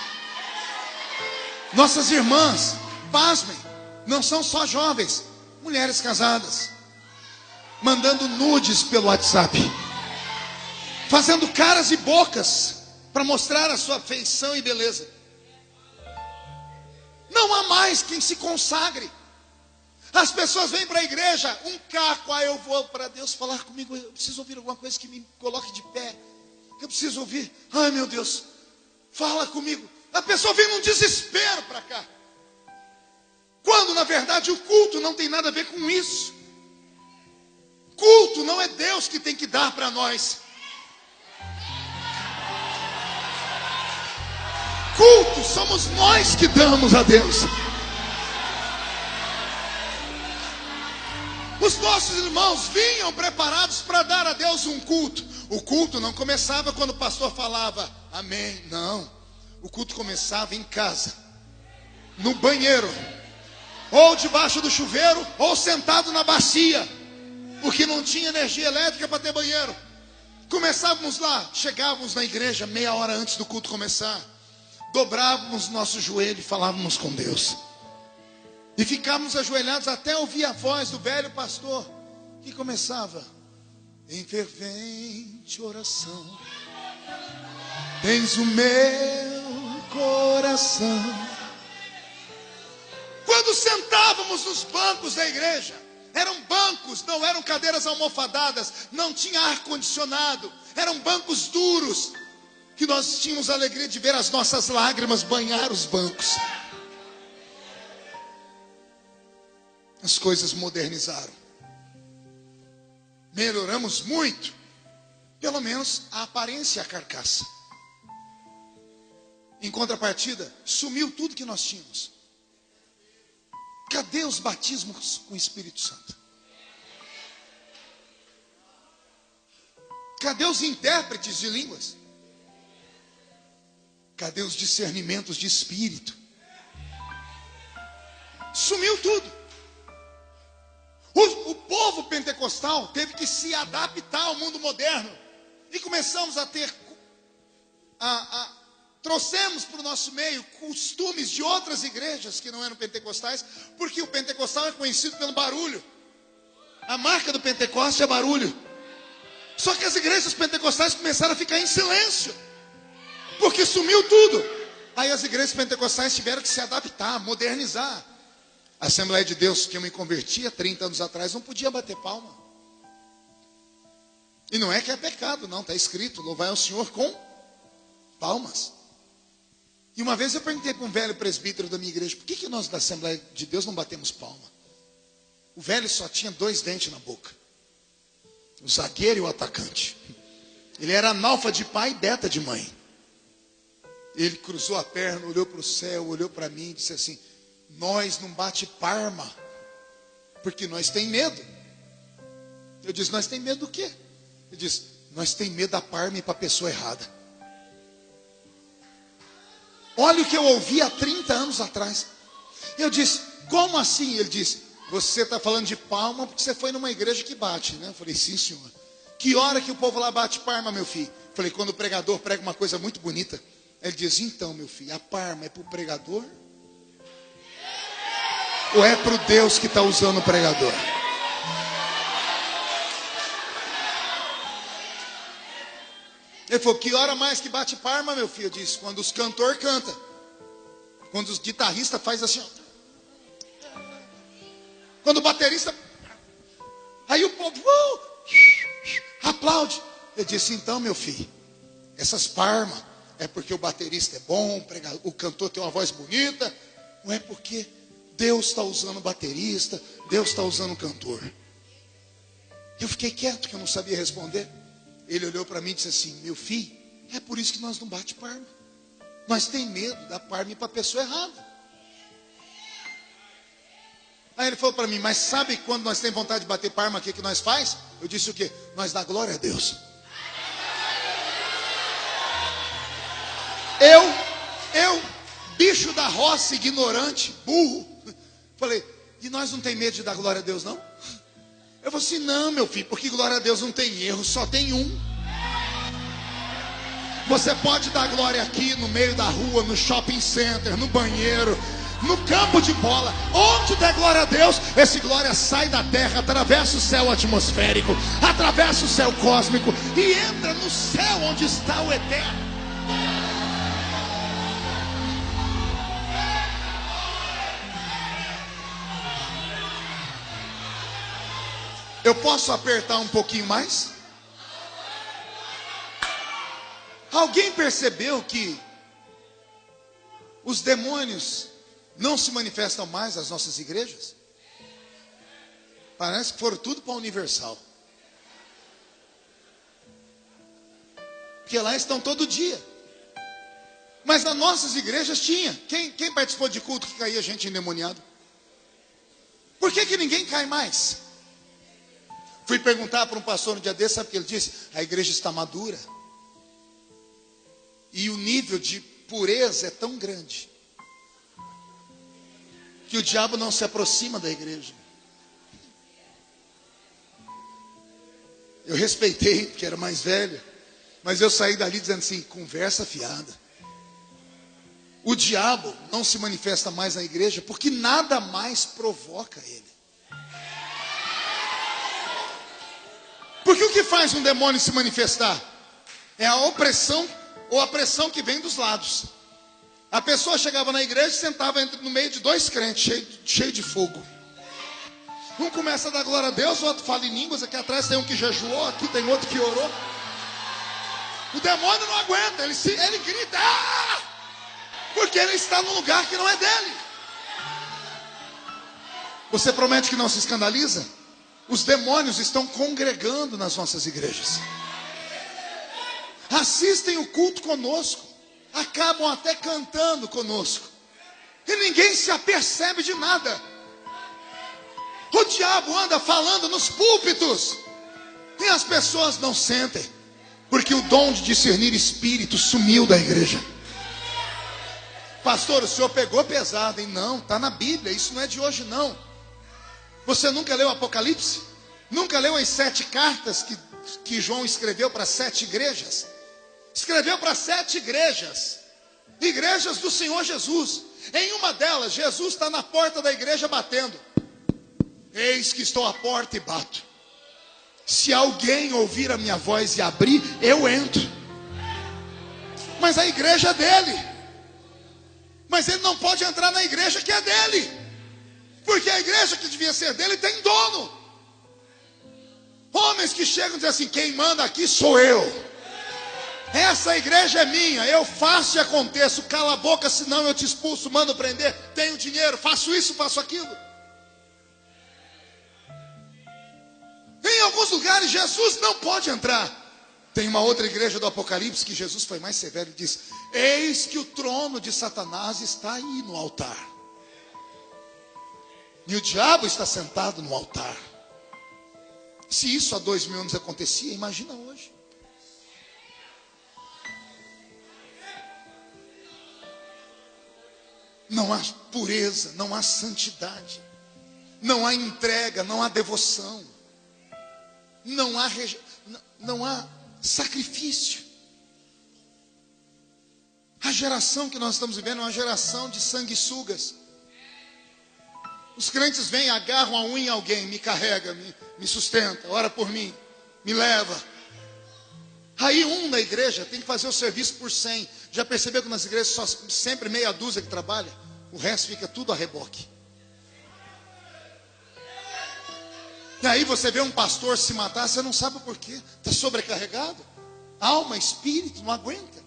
Nossas irmãs, pasmem, não são só jovens, mulheres casadas, mandando nudes pelo WhatsApp, fazendo caras e bocas para mostrar a sua feição e beleza. Não há mais quem se consagre. As pessoas vêm para a igreja, um caco, eu vou para Deus falar comigo, eu preciso ouvir alguma coisa que me coloque de pé. Eu preciso ouvir, ai meu Deus, fala comigo. A pessoa vem num desespero para cá. Quando na verdade o culto não tem nada a ver com isso. Culto não é Deus que tem que dar para nós. Culto somos nós que damos a Deus. Os nossos irmãos vinham preparados para dar a Deus um culto. O culto não começava quando o pastor falava amém, não. O culto começava em casa, no banheiro, ou debaixo do chuveiro, ou sentado na bacia, porque não tinha energia elétrica para ter banheiro. Começávamos lá, chegávamos na igreja meia hora antes do culto começar, dobrávamos nosso joelho e falávamos com Deus. E ficávamos ajoelhados até ouvir a voz do velho pastor, que começava: em fervente oração, tens o meu coração. Quando sentávamos nos bancos da igreja, eram bancos, não eram cadeiras almofadadas, não tinha ar-condicionado, eram bancos duros, que nós tínhamos a alegria de ver as nossas lágrimas banhar os bancos. As coisas modernizaram. Melhoramos muito. Pelo menos a aparência e a carcaça. Em contrapartida, sumiu tudo que nós tínhamos. Cadê os batismos com o Espírito Santo? Cadê os intérpretes de línguas? Cadê os discernimentos de espírito? Sumiu tudo. O povo pentecostal teve que se adaptar ao mundo moderno. E começamos a ter... trouxemos para o nosso meio costumes de outras igrejas que não eram pentecostais, porque o pentecostal é conhecido pelo barulho. A marca do Pentecoste é barulho. Só que as igrejas pentecostais começaram a ficar em silêncio, porque sumiu tudo. Aí as igrejas pentecostais tiveram que se adaptar, modernizar. A Assembleia de Deus, que eu me converti há 30 anos atrás, não podia bater palma. E não é que é pecado, não, está escrito: louvai ao Senhor com palmas. E uma vez eu perguntei para um velho presbítero da minha igreja: por que nós da Assembleia de Deus não batemos palma? O velho só tinha 2 dentes na boca, o zagueiro e o atacante. Ele era analfa de pai e beta de mãe. Ele cruzou a perna, olhou para o céu, olhou para mim e disse assim: nós não bate palma, porque nós tem medo. Eu disse: nós tem medo do quê? Ele disse: nós tem medo da palma ir para a pessoa errada. Olha o que eu ouvi há 30 anos atrás. Eu disse: como assim? Ele disse: você está falando de palma porque você foi numa igreja que bate, né? Eu falei: sim, senhor. Que hora que o povo lá bate palma, meu filho? Eu falei: quando o pregador prega uma coisa muito bonita. Ele diz: então, meu filho, a palma é para o pregador? Ou é para o Deus que está usando o pregador? Ele falou: que hora mais que bate palma, meu filho? Eu disse: quando os cantores cantam. Quando os guitarristas fazem assim, ó. Quando o baterista... Aí o povo aplaude. Eu disse, então, meu filho, essas palmas é porque o baterista é bom, o cantor tem uma voz bonita, não é porque Deus está usando o baterista, Deus está usando o cantor. Eu fiquei quieto, que eu não sabia responder. Ele olhou para mim e disse assim, meu filho, é por isso que nós não bate palma. Nós tem medo da palma para a pessoa errada. Aí ele falou para mim, mas sabe quando nós temos vontade de bater palma, o que nós faz? Eu disse o quê? Nós dá glória a Deus. Eu, bicho da roça, ignorante, burro, falei, e nós não tem medo de dar glória a Deus, não? Eu falei assim, não, meu filho, porque glória a Deus não tem erro, só tem um. Você pode dar glória aqui, no meio da rua, no shopping center, no banheiro, no campo de bola, onde der glória a Deus, esse glória sai da terra, atravessa o céu atmosférico, atravessa o céu cósmico e entra no céu onde está o eterno. Eu posso apertar um pouquinho mais? Alguém percebeu que os demônios não se manifestam mais nas nossas igrejas? Parece que foram tudo para a Universal. Porque lá estão todo dia. Mas nas nossas igrejas tinha. Quem participou de culto que caía gente endemoniada? Por que ninguém cai mais? Fui perguntar para um pastor no dia desse, sabe o que ele disse? A igreja está madura. E o nível de pureza é tão grande que o diabo não se aproxima da igreja. Eu respeitei, porque era mais velho, mas eu saí dali dizendo assim, conversa fiada. O diabo não se manifesta mais na igreja porque nada mais provoca ele. Porque o que faz um demônio se manifestar? É a opressão ou a pressão que vem dos lados. A pessoa chegava na igreja e sentava no meio de dois crentes, cheio de fogo. Um começa a dar glória a Deus, o outro fala em línguas, aqui atrás tem um que jejuou, aqui tem outro que orou. O demônio não aguenta, ele grita, ah! Porque ele está num lugar que não é dele. Você promete que não se escandaliza? Os demônios estão congregando nas nossas igrejas. Assistem o culto conosco. Acabam até cantando conosco. E ninguém se apercebe de nada. O diabo anda falando nos púlpitos. E as pessoas não sentem. Porque o dom de discernir espírito sumiu da igreja. Pastor, o senhor pegou pesado, hein? Não, está na Bíblia. Isso não é de hoje, não. Você nunca leu Apocalipse? Nunca leu as 7 cartas que João escreveu para 7 igrejas? Escreveu para 7 igrejas. Igrejas do Senhor Jesus. Em uma delas, Jesus está na porta da igreja batendo. Eis que estou à porta e bato. Se alguém ouvir a minha voz e abrir, eu entro. Mas a igreja é dele. Mas ele não pode entrar na igreja que é dele. Porque a igreja que devia ser dele tem dono. Homens que chegam e dizem assim, quem manda aqui sou eu. Essa igreja é minha, eu faço e aconteço. Cala a boca, senão eu te expulso, mando prender. Tenho dinheiro, faço isso, faço aquilo. Em alguns lugares Jesus não pode entrar. Tem uma outra igreja do Apocalipse que Jesus foi mais severo e disse, eis que o trono de Satanás está aí no altar. E o diabo está sentado no altar. Se isso há 2000 anos acontecia, imagina hoje. Não há pureza, não há santidade, não há entrega, não há devoção, não há sacrifício. A geração que nós estamos vivendo é uma geração de sanguessugas. Os crentes vêm, agarram a unha em alguém, me carrega, me sustenta, ora por mim, me leva. Aí um na igreja tem que fazer o serviço por 100. Já percebeu que nas igrejas só sempre meia dúzia que trabalha? O resto fica tudo a reboque. E aí você vê um pastor se matar, você não sabe por quê. Está sobrecarregado. Alma, espírito, não aguenta.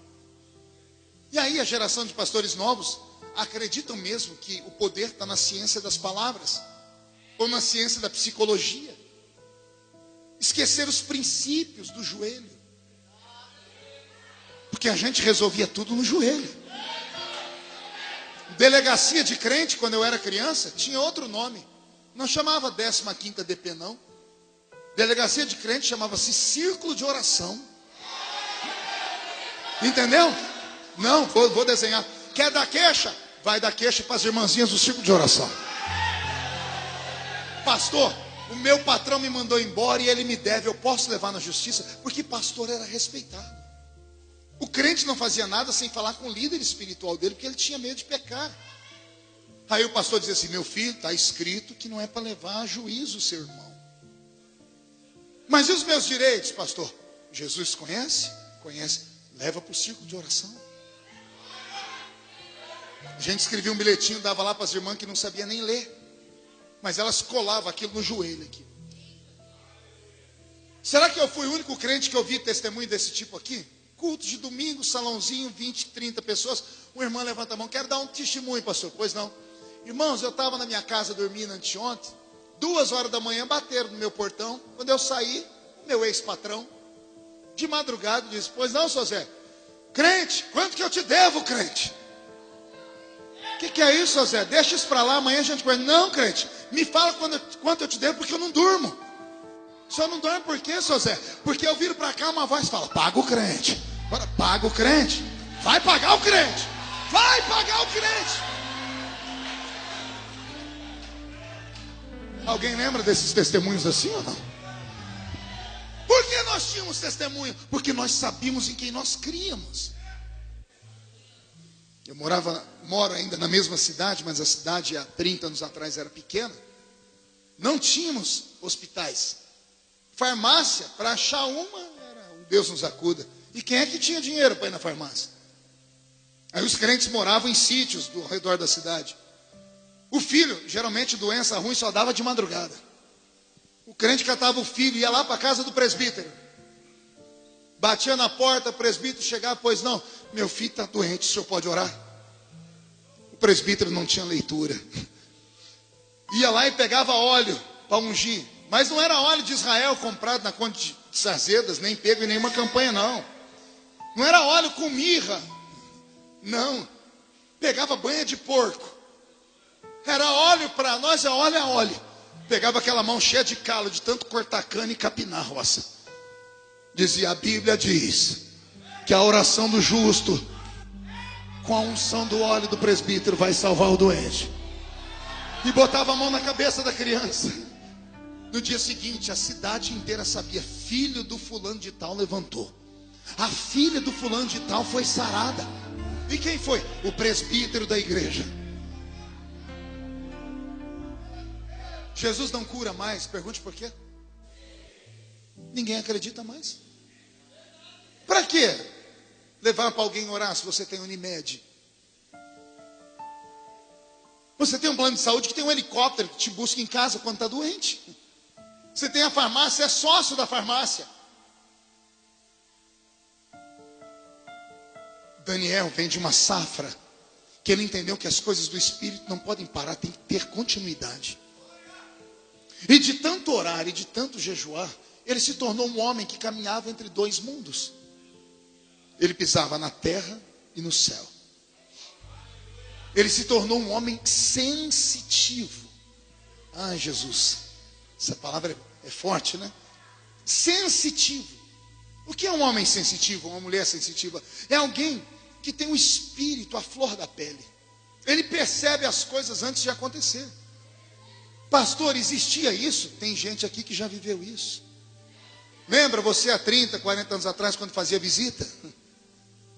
E aí a geração de pastores novos acreditam mesmo que o poder está na ciência das palavras. Ou na ciência da psicologia. Esquecer os princípios do joelho. Porque a gente resolvia tudo no joelho. Delegacia de crente, quando eu era criança, tinha outro nome. Não chamava 15ª DP, não. Delegacia de crente chamava-se Círculo de Oração. Entendeu? Não, vou desenhar. Quer dar queixa? Vai dar queixa para as irmãzinhas do Círculo de Oração. Pastor, o meu patrão me mandou embora e ele me deve. Eu posso levar na justiça? Porque pastor era respeitado. O crente não fazia nada sem falar com o líder espiritual dele, porque ele tinha medo de pecar. Aí o pastor dizia assim: meu filho, está escrito que não é para levar a juízo o seu irmão. Mas e os meus direitos, pastor? Jesus conhece? Conhece. Leva para o círculo de oração. A gente escrevia um bilhetinho, dava lá para as irmãs que não sabia nem ler. Mas elas colavam aquilo no joelho aqui. Será que eu fui o único crente que ouvi testemunho desse tipo aqui? Culto de domingo, salãozinho, 20, 30 pessoas. Uma irmã levanta a mão: quero dar um testemunho, pastor. Pois não. Irmãos, eu estava na minha casa dormindo anteontem. 2 horas da manhã bateram no meu portão. Quando eu saí, o meu ex-patrão, de madrugada, disse: pois não, seu Zé? Crente, quanto que eu te devo, crente? O que é isso, seu Zé? Deixa isso para lá, amanhã a gente vai. Não, crente, me fala quanto eu te devo, porque eu não durmo. O senhor não dorme por quê, seu Zé? Porque eu viro para cá, uma voz fala: paga o crente. Agora, paga o crente. Vai pagar o crente. Vai pagar o crente. Alguém lembra desses testemunhos assim ou não? Por que nós tínhamos testemunho? Porque nós sabíamos em quem nós críamos. Eu moro ainda na mesma cidade, mas a cidade há 30 anos atrás era pequena. Não tínhamos hospitais. Farmácia, para achar uma, era um Deus nos acuda. E quem é que tinha dinheiro para ir na farmácia? Aí os crentes moravam em sítios ao redor da cidade. O filho, geralmente doença ruim, só dava de madrugada. O crente catava o filho, ia lá para a casa do presbítero. Batia na porta, o presbítero chegava: pois não, meu filho está doente, o senhor pode orar? O presbítero não tinha leitura. Ia lá e pegava óleo para ungir. Mas não era óleo de Israel comprado na conta de Sarzedas, nem pego em nenhuma campanha, não. Não era óleo com mirra. Não. Pegava banha de porco. Era óleo para nós, é óleo. Pegava aquela mão cheia de calo, de tanto cortar cana e capinar a roça. Dizia: a Bíblia diz que a oração do justo, com a unção do óleo do presbítero, vai salvar o doente. E botava a mão na cabeça da criança. No dia seguinte, a cidade inteira sabia: filho do fulano de tal levantou. A filha do fulano de tal foi sarada. E quem foi? O presbítero da igreja. Jesus não cura mais. Pergunte por quê? Ninguém acredita mais. Para quê levar para alguém orar se você tem Unimed? Você tem um plano de saúde que tem um helicóptero que te busca em casa quando está doente. Você tem a farmácia, é sócio da farmácia. Daniel vem de uma safra que ele entendeu que as coisas do Espírito não podem parar, tem que ter continuidade. E de tanto orar e de tanto jejuar, ele se tornou um homem que caminhava entre 2 mundos. Ele pisava na terra e no céu. Ele se tornou um homem sensitivo. Ai, Jesus, essa palavra é forte, né? Sensitivo. O que é um homem sensitivo, uma mulher sensitiva? É alguém que tem um espírito à flor da pele. Ele percebe as coisas antes de acontecer. Pastor, existia isso? Tem gente aqui que já viveu isso. Lembra você há 30, 40 anos atrás, quando fazia visita?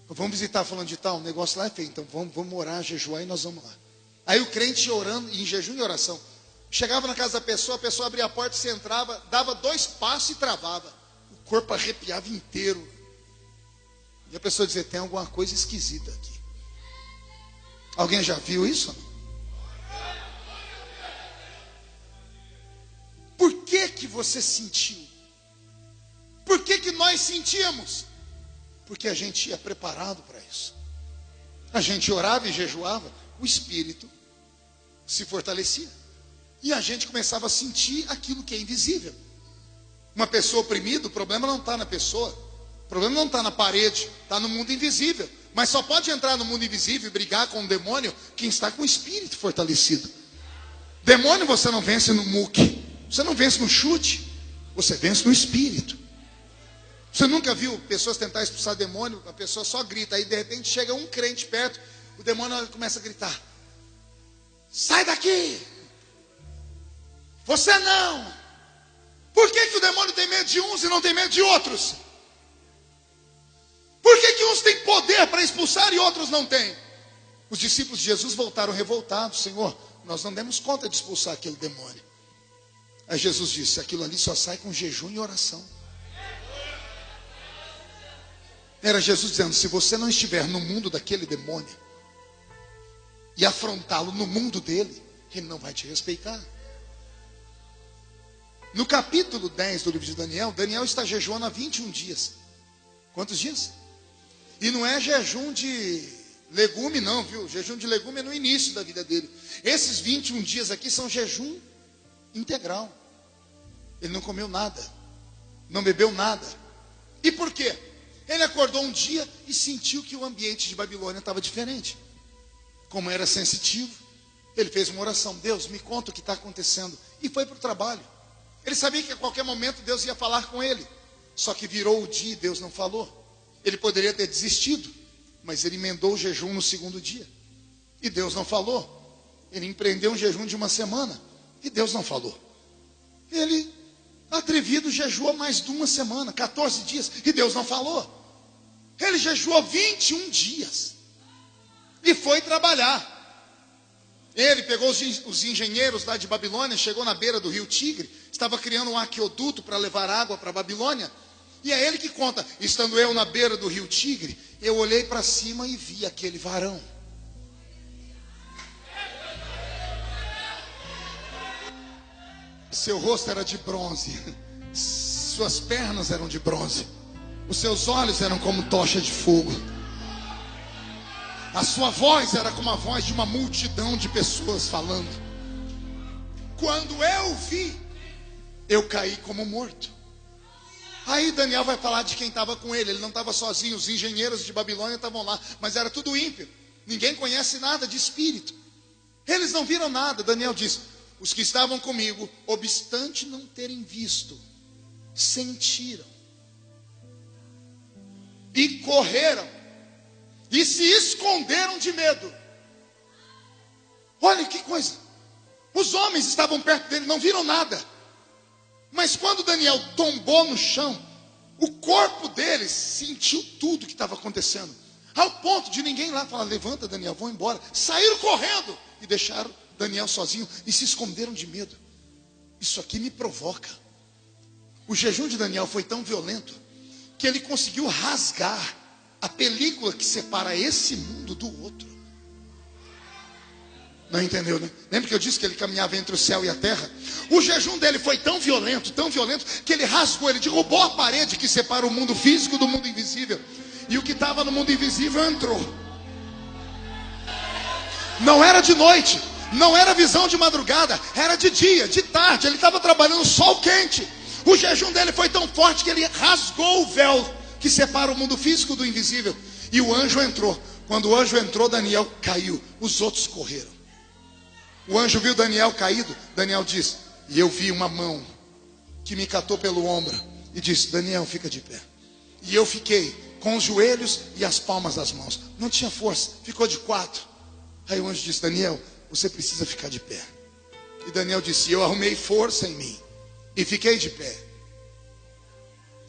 Vamos visitar falando de tal, o negócio lá é feio, então vamos orar, jejuar e nós vamos lá. Aí o crente orando, em jejum e oração. Chegava na casa da pessoa, a pessoa abria a porta, você entrava, dava 2 passos e travava. O corpo arrepiava inteiro. E a pessoa dizer, tem alguma coisa esquisita aqui. Alguém já viu isso? Por que que você sentiu? Por que que nós sentíamos? Porque a gente ia preparado para isso. A gente orava e jejuava, o espírito se fortalecia. E a gente começava a sentir aquilo que é invisível. Uma pessoa oprimida, o problema não está na pessoa. O problema não está na parede, está no mundo invisível. Mas só pode entrar no mundo invisível e brigar com o demônio quem está com o espírito fortalecido. Demônio você não vence no muque, você não vence no chute, você vence no espírito. Você nunca viu pessoas tentar expulsar demônio, a pessoa só grita, aí de repente chega um crente perto, o demônio começa a gritar, sai daqui, você não. Por que que o demônio tem medo de uns e não tem medo de outros? Por que que uns têm poder para expulsar e outros não têm? Os discípulos de Jesus voltaram revoltados, Senhor, nós não demos conta de expulsar aquele demônio. Aí Jesus disse, aquilo ali só sai com jejum e oração. Era Jesus dizendo, se você não estiver no mundo daquele demônio e afrontá-lo no mundo dele, ele não vai te respeitar. No capítulo 10 do livro de Daniel, Daniel está jejuando há 21 dias. Quantos dias? E não é jejum de legume não, viu? Jejum de legume é no início da vida dele. Esses 21 dias aqui são jejum integral. Ele não comeu nada, não bebeu nada. E por quê? Ele acordou um dia e sentiu que o ambiente de Babilônia estava diferente. Como era sensitivo, ele fez uma oração, Deus, me conta o que está acontecendo. E foi para o trabalho. Ele sabia que a qualquer momento Deus ia falar com ele. Só que virou o dia e Deus não falou. Ele poderia ter desistido, mas ele emendou o jejum no segundo dia. E Deus não falou. Ele empreendeu um jejum de uma semana. E Deus não falou. Ele, atrevido, jejuou mais de uma semana, 14 dias. E Deus não falou. Ele jejuou 21 dias. E foi trabalhar. Ele pegou os engenheiros lá de Babilônia, chegou na beira do rio Tigre, estava criando um aqueduto para levar água para Babilônia. E é ele que conta, estando eu na beira do rio Tigre, eu olhei para cima e vi aquele varão. Seu rosto era de bronze, suas pernas eram de bronze, os seus olhos eram como tocha de fogo. A sua voz era como a voz de uma multidão de pessoas falando. Quando eu vi, eu caí como morto. Aí Daniel vai falar de quem estava com ele. Ele não estava sozinho, os engenheiros de Babilônia estavam lá, mas era tudo ímpio. Ninguém conhece nada de espírito. Eles não viram nada. Daniel diz, os que estavam comigo, obstante não terem visto, sentiram e correram e se esconderam de medo. Olha que coisa. Os homens estavam perto dele, não viram nada. Mas quando Daniel tombou no chão, o corpo deles sentiu tudo que estava acontecendo. Ao ponto de ninguém lá falar, levanta Daniel, vão embora. Saíram correndo e deixaram Daniel sozinho e se esconderam de medo. Isso aqui me provoca. O jejum de Daniel foi tão violento que ele conseguiu rasgar a película que separa esse mundo do outro. Não entendeu, né? Lembra que eu disse que ele caminhava entre o céu e a terra? O jejum dele foi tão violento, que ele rasgou, ele derrubou a parede que separa o mundo físico do mundo invisível. E o que estava no mundo invisível entrou. Não era de noite, não era visão de madrugada, era de dia, de tarde. Ele estava trabalhando sol quente. O jejum dele foi tão forte que ele rasgou o véu que separa o mundo físico do invisível. E o anjo entrou. Quando o anjo entrou, Daniel caiu. Os outros correram. O anjo viu Daniel caído. Daniel disse, e eu vi uma mão que me catou pelo ombro e disse, Daniel, fica de pé. E eu fiquei com os joelhos e as palmas das mãos. Não tinha força, ficou de quatro. Aí o anjo disse, Daniel, você precisa ficar de pé. E Daniel disse, eu arrumei força em mim e fiquei de pé.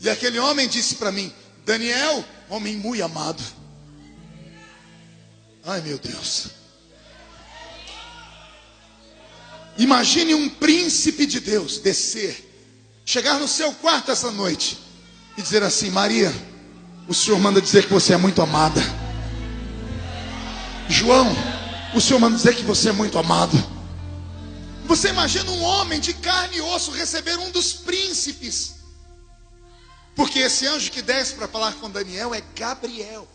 E aquele homem disse para mim, Daniel, homem muito amado. Ai meu Deus. Imagine um príncipe de Deus descer, chegar no seu quarto essa noite e dizer assim, Maria, o Senhor manda dizer que você é muito amada. João, o Senhor manda dizer que você é muito amado. Você imagina um homem de carne e osso receber um dos príncipes, porque esse anjo que desce para falar com Daniel é Gabriel,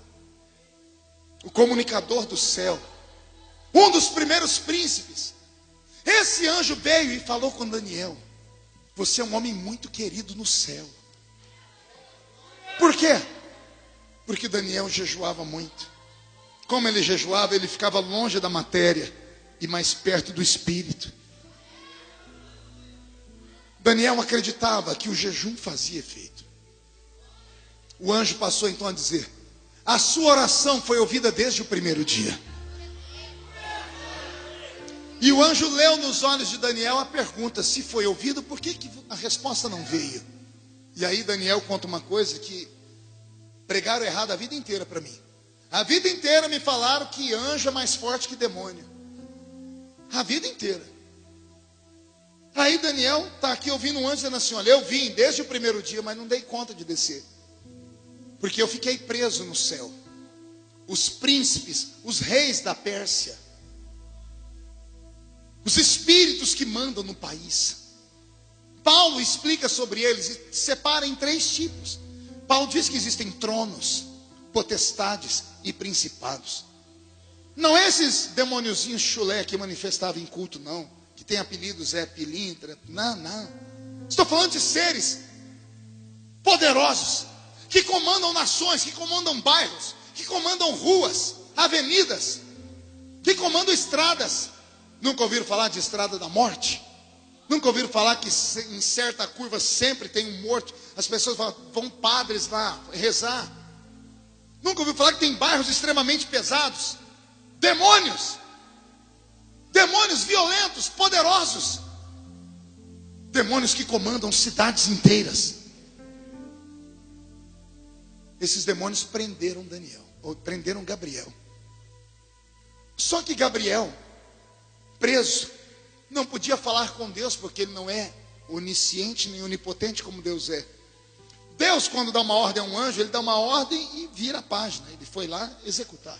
o comunicador do céu, um dos primeiros príncipes. Esse anjo veio e falou com Daniel: você é um homem muito querido no céu. Por quê? Porque Daniel jejuava muito. Como ele jejuava, ele ficava longe da matéria e mais perto do espírito. Daniel acreditava que o jejum fazia efeito. O anjo passou então a dizer: a sua oração foi ouvida desde o primeiro dia. E o anjo leu nos olhos de Daniel a pergunta: se foi ouvido, por que a resposta não veio? E aí Daniel conta uma coisa que pregaram errado a vida inteira para mim. A vida inteira me falaram que anjo é mais forte que demônio. A vida inteira. Aí Daniel está aqui ouvindo um anjo dizendo assim: olha, eu vim desde o primeiro dia, mas não dei conta de descer, porque eu fiquei preso no céu. Os príncipes, os reis da Pérsia, os espíritos que mandam no país, Paulo explica sobre eles e separa em 3 tipos. Paulo diz que existem tronos, potestades e principados. Não é esses demôniozinhos chulé que manifestavam em culto, não, que tem apelidos, pilintra. Não. Estou falando de seres poderosos, que comandam nações, que comandam bairros, que comandam ruas, avenidas, que comandam estradas. Nunca ouviram falar de estrada da morte? Nunca ouviram falar que em certa curva sempre tem um morto? As pessoas vão padres lá rezar. Nunca ouviram falar que tem bairros extremamente pesados? Demônios violentos, poderosos, demônios que comandam cidades inteiras. Esses demônios prenderam Gabriel. Só que Gabriel, preso, não podia falar com Deus, porque ele não é onisciente nem onipotente como Deus é. Deus, quando dá uma ordem a um anjo, ele dá uma ordem e vira a página. Ele foi lá executar.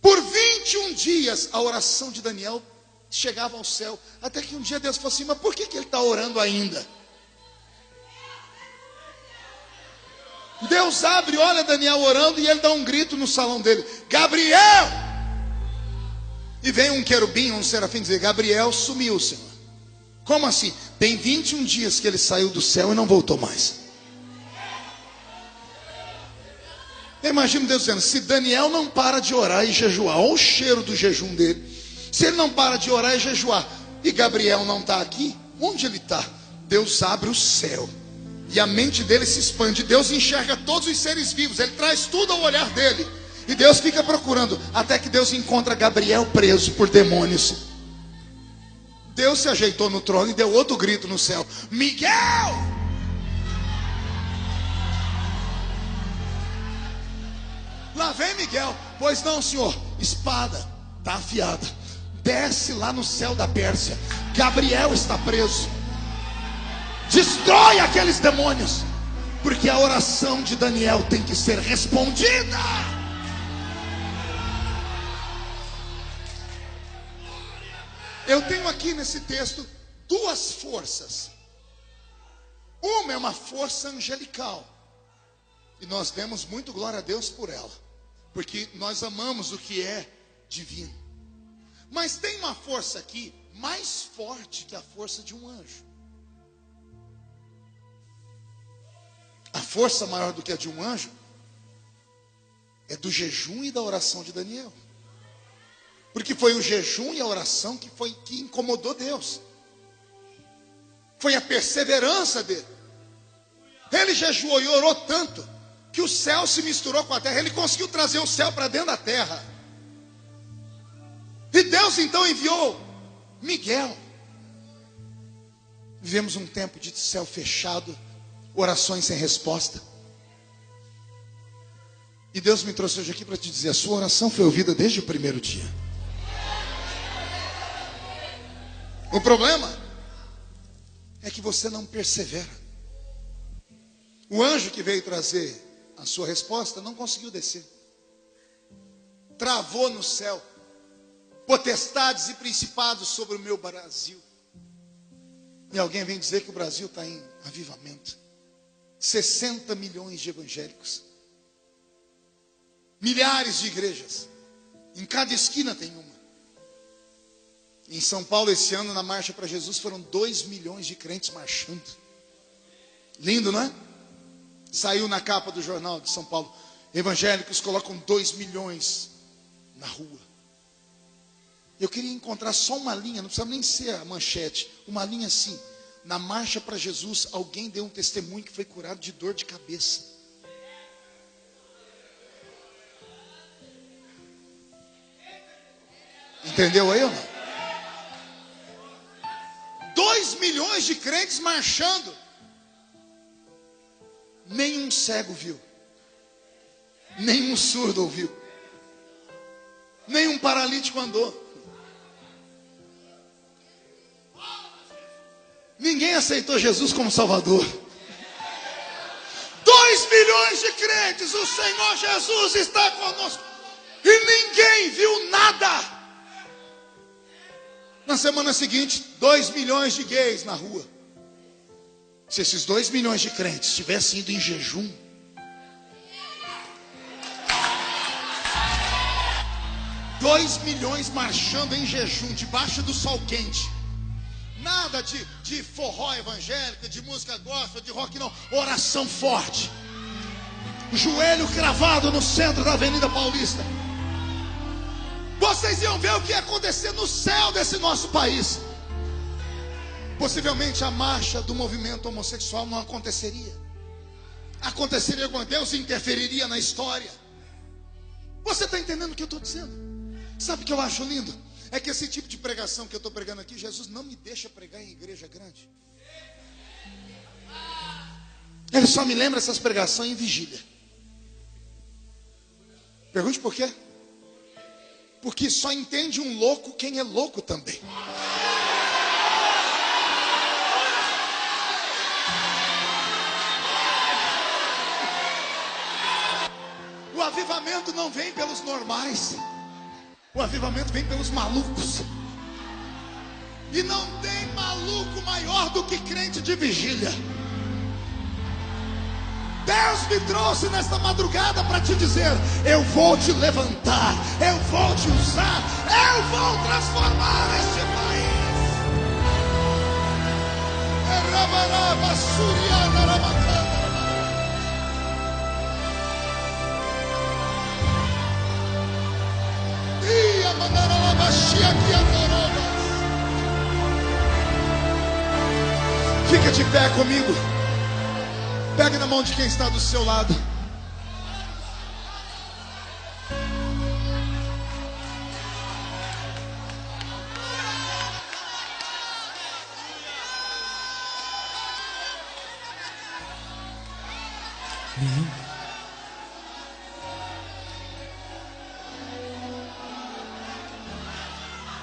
Por 21 dias a oração de Daniel chegava ao céu, até que um dia Deus falou assim: mas por que ele está orando ainda? Deus abre, olha Daniel orando, e ele dá um grito no salão dele: Gabriel! E vem um querubim, um serafim dizer: Gabriel sumiu, Senhor. Como assim? Tem 21 dias que ele saiu do céu e não voltou mais. Eu imagino Deus dizendo: se Daniel não para de orar e jejuar, olha o cheiro do jejum dele. Se ele não para de orar e jejuar, e Gabriel não está aqui, onde ele está? Deus abre o céu e a mente dele se expande. Deus enxerga todos os seres vivos, ele traz tudo ao olhar dele. E Deus fica procurando, até que Deus encontra Gabriel preso por demônios. Deus se ajeitou no trono e deu outro grito no céu: Miguel! Lá vem Miguel. Pois não, senhor. Espada está afiada. Desce lá no céu da Pérsia. Gabriel está preso. Destrói aqueles demônios, porque a oração de Daniel tem que ser respondida. Eu tenho aqui nesse texto 2 forças. Uma é uma força angelical, e nós demos muito glória a Deus por ela, porque nós amamos o que é divino. Mas tem uma força aqui mais forte que a força de um anjo. A força maior do que a de um anjo é do jejum e da oração de Daniel. Porque foi o jejum e a oração que incomodou Deus. Foi a perseverança dele. Ele jejuou e orou tanto que o céu se misturou com a terra. Ele conseguiu trazer o céu para dentro da terra. E Deus então enviou Miguel. Vivemos um tempo de céu fechado, orações sem resposta. E Deus me trouxe hoje aqui para te dizer: a sua oração foi ouvida desde o primeiro dia. O problema é que você não persevera. O anjo que veio trazer a sua resposta não conseguiu descer. Travou no céu. Potestades e principados sobre o meu Brasil. E alguém vem dizer que o Brasil está em avivamento. 60 milhões de evangélicos. Milhares de igrejas. Em cada esquina tem uma. Em São Paulo, esse ano, na Marcha para Jesus, foram 2 milhões de crentes marchando. Lindo, não é? Saiu na capa do jornal de São Paulo. Evangélicos colocam 2 milhões na rua. Eu queria encontrar só uma linha, não precisa nem ser a manchete. Uma linha assim. Na Marcha para Jesus, alguém deu um testemunho que foi curado de dor de cabeça. Entendeu aí ou não? 2 milhões de crentes marchando. Nenhum cego viu. Nenhum surdo ouviu. Nenhum paralítico andou. Ninguém aceitou Jesus como Salvador. 2 milhões de crentes, o Senhor Jesus está conosco. E ninguém viu nada. Na semana seguinte, 2 milhões de gays na rua. Se esses 2 milhões de crentes tivessem ido em jejum, dois milhões marchando em jejum, debaixo do sol quente. Nada de forró evangélico, de música gospel, de rock não. Oração forte. Joelho cravado no centro da Avenida Paulista. Vocês iam ver o que ia acontecer no céu desse nosso país. Possivelmente a marcha do movimento homossexual não aconteceria. Aconteceria quando Deus interferiria na história. Você está entendendo o que eu estou dizendo? Sabe o que eu acho lindo? É que esse tipo de pregação que eu estou pregando aqui, Jesus não me deixa pregar em igreja grande. Ele só me lembra essas pregações em vigília. Pergunte por quê? Porque só entende um louco quem é louco também. O avivamento não vem pelos normais. O avivamento vem pelos malucos. E não tem maluco maior do que crente de vigília. Deus me trouxe nesta madrugada para te dizer: eu vou te levantar, eu vou te usar, eu vou transformar este país. Fica de pé comigo. Pegue na mão de quem está do seu lado.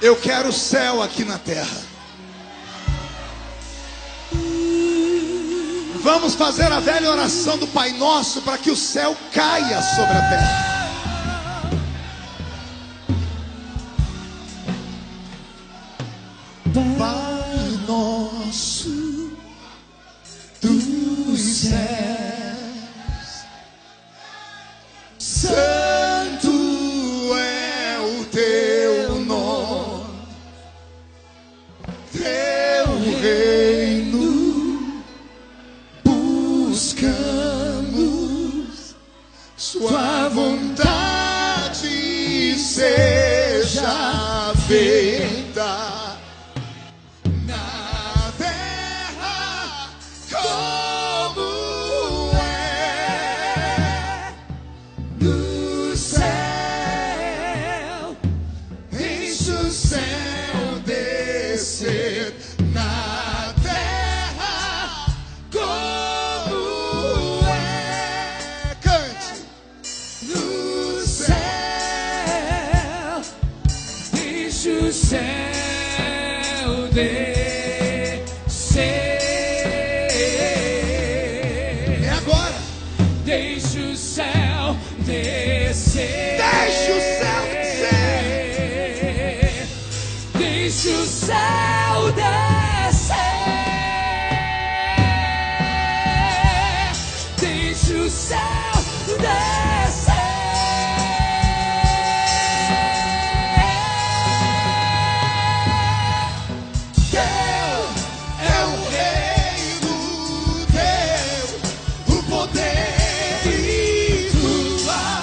Eu quero o céu aqui na terra. Vamos fazer a velha oração do Pai Nosso para que o céu caia sobre a terra. Pai Nosso dos céus, santo é o teu nome, teu reino buscamos, sua vontade seja feita na terra como é no céu. Enche o céu descer na terra como é. Cante. No céu, Deixa o céu descer. É agora. céu descer. Deixe o céu descer. Deixe o céu descer. Deixe o céu descer. Teu é o reino teu, o poder e tua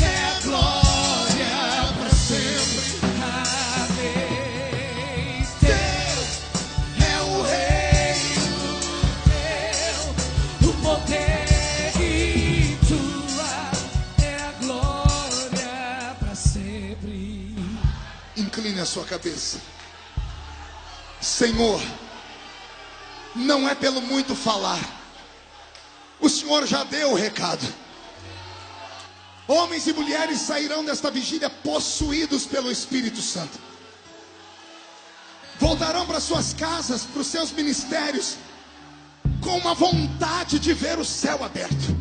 é a glória para sempre. Amém. Teu é o reino O poder e tua é a glória para sempre. Incline a sua cabeça. Senhor, não é pelo muito falar. O Senhor já deu o recado. Homens e mulheres sairão desta vigília possuídos pelo Espírito Santo. Voltarão para suas casas, para os seus ministérios, com uma vontade de ver o céu aberto.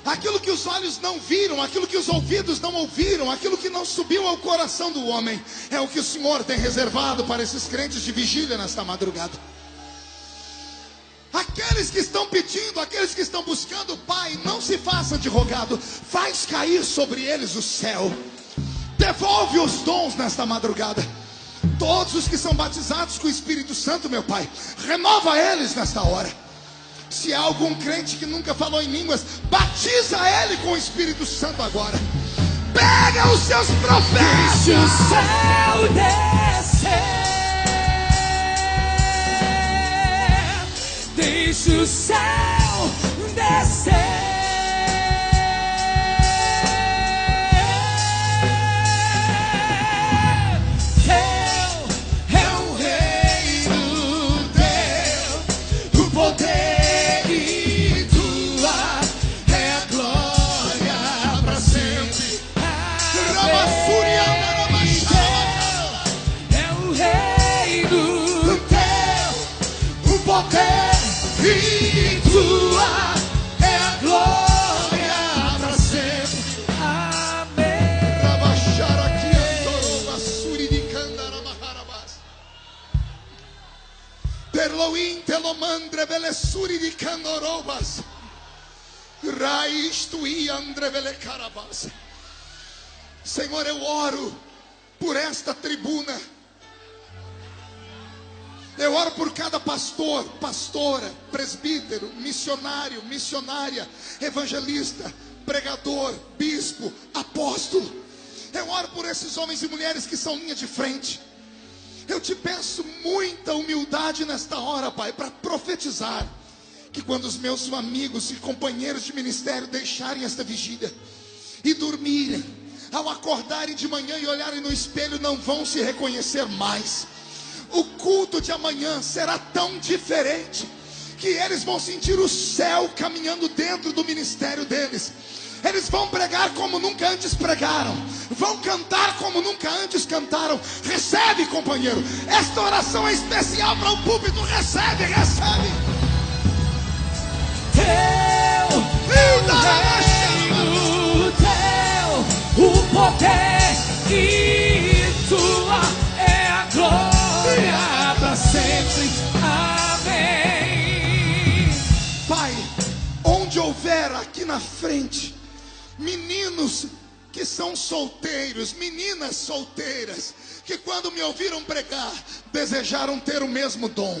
Aquilo que os olhos não viram, aquilo que os ouvidos não ouviram, aquilo que não subiu ao coração do homem, é o que o Senhor tem reservado para esses crentes de vigília nesta madrugada. Aqueles que estão pedindo, aqueles que estão buscando, Pai, não se façam de rogado, faz cair sobre eles o céu. Devolve os dons nesta madrugada. Todos os que são batizados com o Espírito Santo, meu Pai, renova eles nesta hora. Se há algum crente que nunca falou em línguas, batiza ele com o Espírito Santo agora. Pega os seus profetas. Deixe o céu descer. Deixe o céu descer. Teu é o reino teu, o poder e tua é a glória para sempre. É o reino Teu, o poder e tua é a glória para sempre. Amém. Rabachara aqui, Andoroba, Suri de Candaramaharabas. Terloim, Telomandre, Belessuri de Candorobas. Raiz Tui, Andre, Belecarabas. Senhor, eu oro por esta tribuna. Eu oro por cada pastor, pastora, presbítero, missionário, missionária, evangelista, pregador, bispo, apóstolo. Eu oro por esses homens e mulheres que são linha de frente. Eu te peço muita humildade nesta hora, Pai, para profetizar que quando os meus amigos e companheiros de ministério deixarem esta vigília e dormirem, ao acordarem de manhã e olharem no espelho, não vão se reconhecer mais. O culto de amanhã será tão diferente que eles vão sentir o céu caminhando dentro do ministério deles. Eles vão pregar como nunca antes pregaram, vão cantar como nunca antes cantaram. Recebe, companheiro, esta oração é especial para o púlpito. Recebe, recebe. Teu o poder e tua é a glória para sempre. Amém. Pai, onde houver aqui na frente meninos que são solteiros, meninas solteiras, que quando me ouviram pregar, desejaram ter o mesmo dom,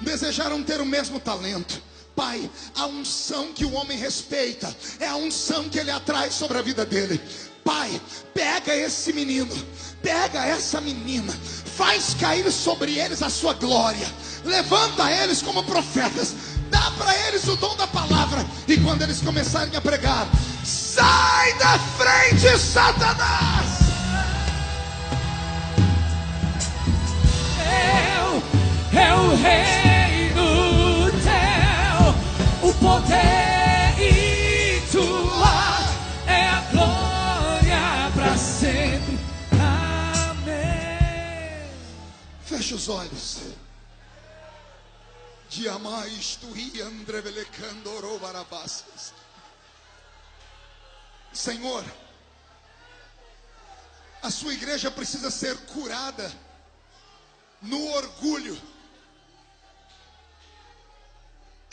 desejaram ter o mesmo talento. Pai, a unção que o homem respeita é a unção que ele atrai sobre a vida dele. Pai, pega esse menino, pega essa menina, faz cair sobre eles a sua glória, levanta eles como profetas, dá para eles o dom da palavra, e quando eles começarem a pregar, sai da frente, Satanás. É o reino teu, o poder e tua é a glória para sempre. Amém. Feche os olhos. Diamais tu andrevelecandoro barabasas. Senhor, a sua igreja precisa ser curada no orgulho.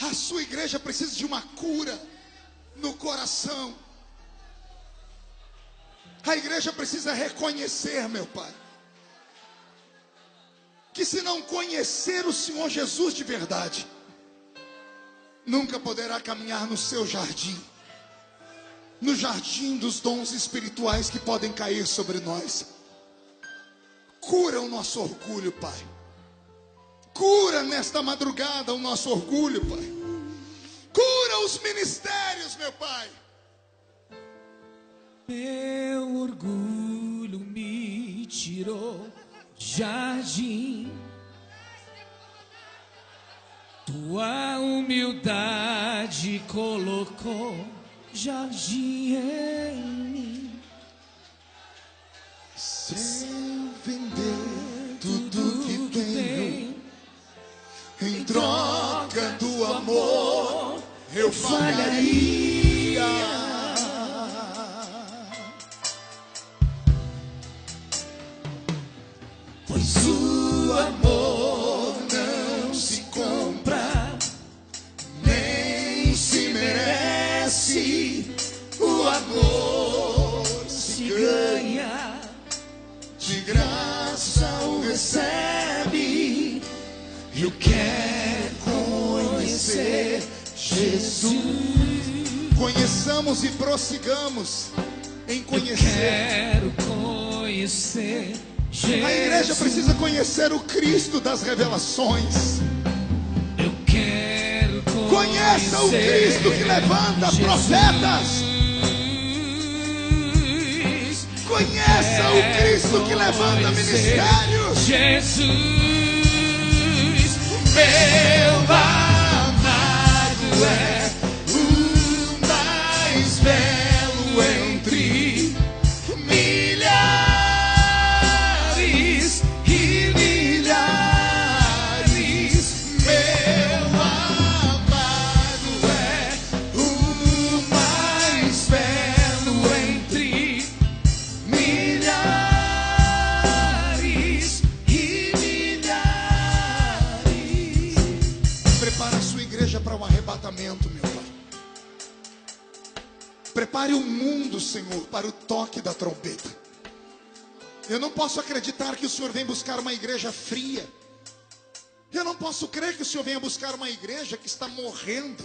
A sua igreja precisa de uma cura no coração. A igreja precisa reconhecer, meu Pai, que se não conhecer o Senhor Jesus de verdade, nunca poderá caminhar no seu jardim, no jardim dos dons espirituais que podem cair sobre nós. Cura o nosso orgulho, Pai. Cura nesta madrugada o nosso orgulho, Pai. Cura os ministérios, meu Pai. Meu orgulho me tirou jardim, tua humildade colocou jardim em mim. Se eu vender tudo que tenho em troca do amor, eu falharia. Pois o amor não se compra, Nem se merece. O amor se ganha, de graça o recebe. eu quero conhecer Jesus. Conheçamos e prossigamos em Eu conhecer. quero conhecer Jesus. A igreja precisa conhecer o Cristo das revelações. Eu quero Conheça o Cristo que levanta profetas. Conheça o Cristo que levanta ministérios. Jesus, meu amado é O mais belo entre milhares e milhares. meu amado É o mais belo entre milhares e milhares. Prepara a sua igreja para um arrebatamento, meu Pai. Prepare o mundo, Senhor, para o toque da trombeta. Eu não posso acreditar que o Senhor vem buscar uma igreja fria. Eu não posso crer que o Senhor venha buscar uma igreja que está morrendo.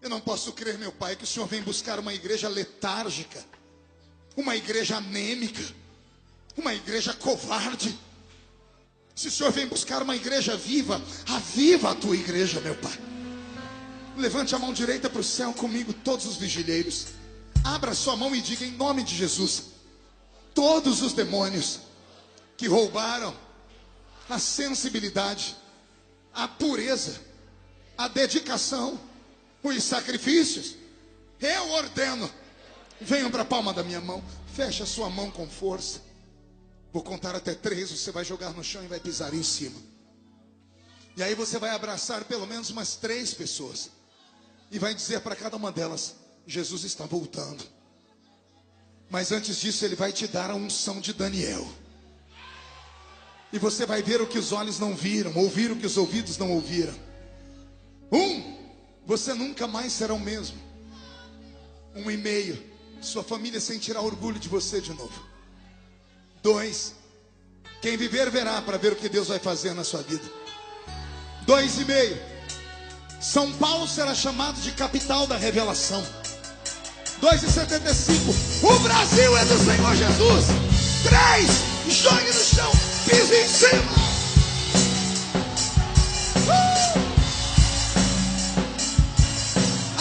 Eu não posso crer, meu Pai, que o Senhor vem buscar uma igreja letárgica, uma igreja anêmica, uma igreja covarde. Se o Senhor vem buscar uma igreja viva, aviva a tua igreja, meu Pai. Levante a mão direita para o céu comigo, todos os vigilheiros. Abra sua mão e diga em nome de Jesus: todos os demônios que roubaram a sensibilidade, a pureza, a dedicação, os sacrifícios, eu ordeno, venham para a palma da minha mão. Feche a sua mão com força. Vou contar até 3, você vai jogar no chão e vai pisar em cima. E aí você vai abraçar pelo menos umas 3 pessoas e vai dizer para cada uma delas: Jesus está voltando. Mas antes disso ele vai te dar a unção de Daniel. E você vai ver o que os olhos não viram, ouvir o que os ouvidos não ouviram. 1, você nunca mais será o mesmo. 1,5, sua família sentirá orgulho de você de novo. 2, quem viver verá, para ver o que Deus vai fazer na sua vida. 2,5, São Paulo será chamado de capital da revelação. 2,75, o Brasil é do Senhor Jesus. 3, jogue no chão, pise em cima.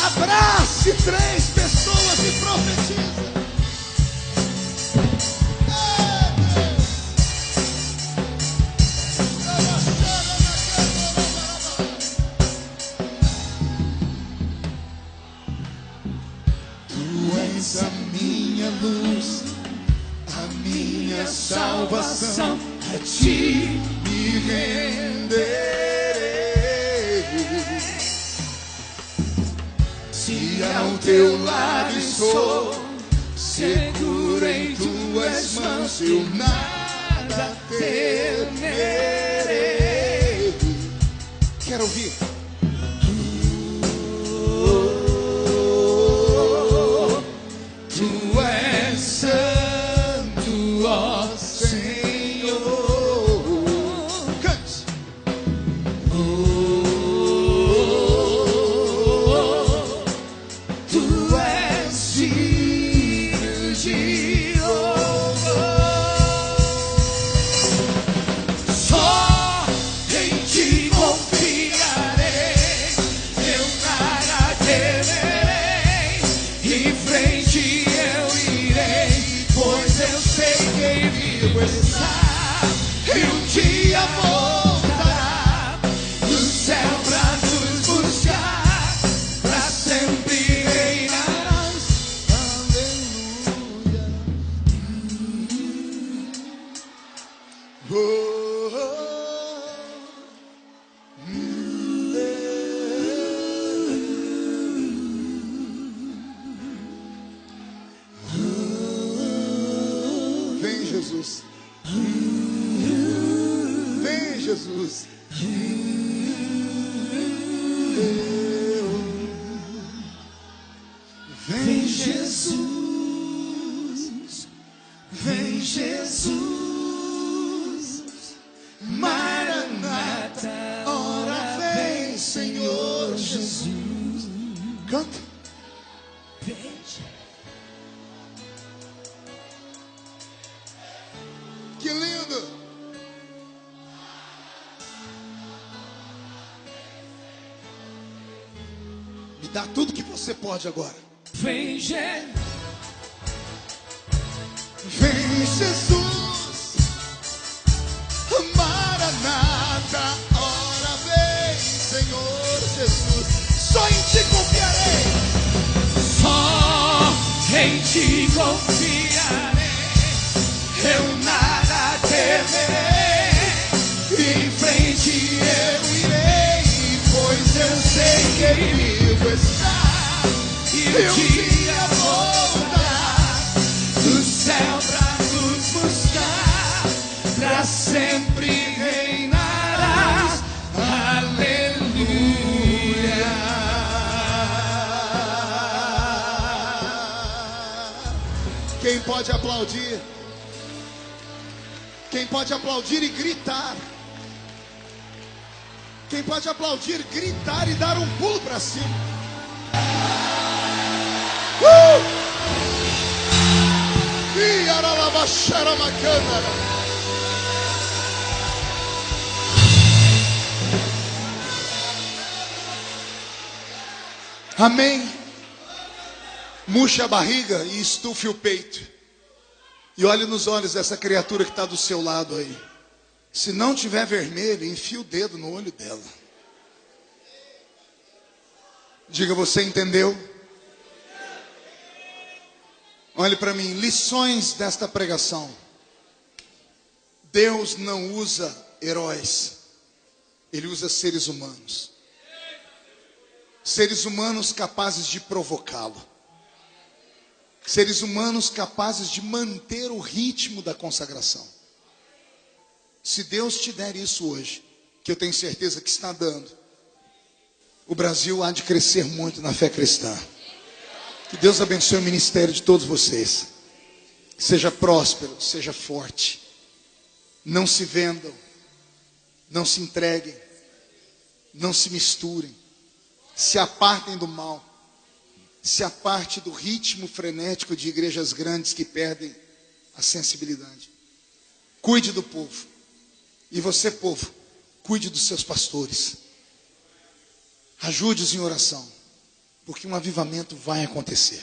Abrace 3 pessoas e profetiza. A minha luz, a minha salvação, a ti me renderei. Se a ao teu lado estou, seguro em tuas mãos, eu nada temerei. Quero ouvir. Tu és santo, ó Senhor. Cante. Tu és digno de louvor. Só em ti confiarei, eu nada temerei. Em frente eu irei, pois eu sei quem vivo está. E um dia voltará do céu pra nos buscar, pra sempre reinarás. Aleluia. Oh, oh, Vem, Jesus. Vem, Jesus. Vem Jesus, vem Jesus, Maranata, ora vem, Senhor Jesus. Canta. Vem. Que lindo. Me dá tudo que você pode agora. Vem Jesus, Vem, Jesus. Maranata, ora vem, Senhor Jesus. Só em ti confiarei. só em ti confiarei, eu nada temerei. Em frente eu irei, pois eu sei que vivo está. E o dia voltará do céu pra nos buscar, pra sempre reinarás. Aleluia. Quem pode aplaudir? Quem pode aplaudir e gritar? Quem pode aplaudir, gritar e dar um pulo para cima? Ih, aralabaxara macana. Amém. Murche a barriga e estufe o peito. E olhe nos olhos dessa criatura que está do seu lado aí. Se não tiver vermelho, enfie o dedo no olho dela. Diga, você entendeu? Olhe para mim, lições desta pregação. Deus não usa heróis. Ele usa seres humanos. Seres humanos capazes de provocá-lo. Seres humanos capazes de manter o ritmo da consagração. Se Deus te der isso hoje, que eu tenho certeza que está dando, o Brasil há de crescer muito na fé cristã. Que Deus abençoe o ministério de todos vocês. Seja próspero, seja forte. Não se vendam, não se entreguem, não se misturem. Se apartem do mal. Se aparte do ritmo frenético de igrejas grandes que perdem a sensibilidade. Cuide do povo. E você, povo, cuide dos seus pastores. Ajude-os em oração, porque um avivamento vai acontecer.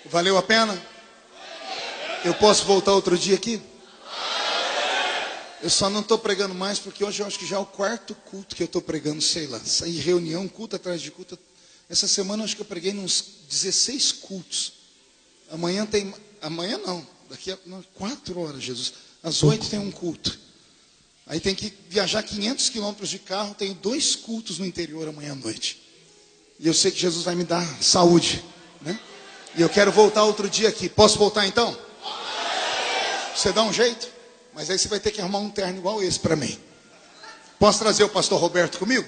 Valeu a pena? Eu posso voltar outro dia aqui? Eu só não estou pregando mais, porque hoje eu acho que já é o quarto culto que eu estou pregando, sei lá. Saí reunião, culto atrás de culto. Essa semana eu acho que eu preguei uns 16 cultos. Amanhã tem... Amanhã não, daqui a 4 horas, Jesus. Às 8 tem um culto. Aí tem que viajar 500 quilômetros de carro. Tenho 2 cultos no interior amanhã à noite. E eu sei que Jesus vai me dar saúde, né? E eu quero voltar outro dia aqui. Posso voltar então? Você dá um jeito? Mas aí você vai ter que arrumar um terno igual esse para mim. Posso trazer o pastor Roberto comigo?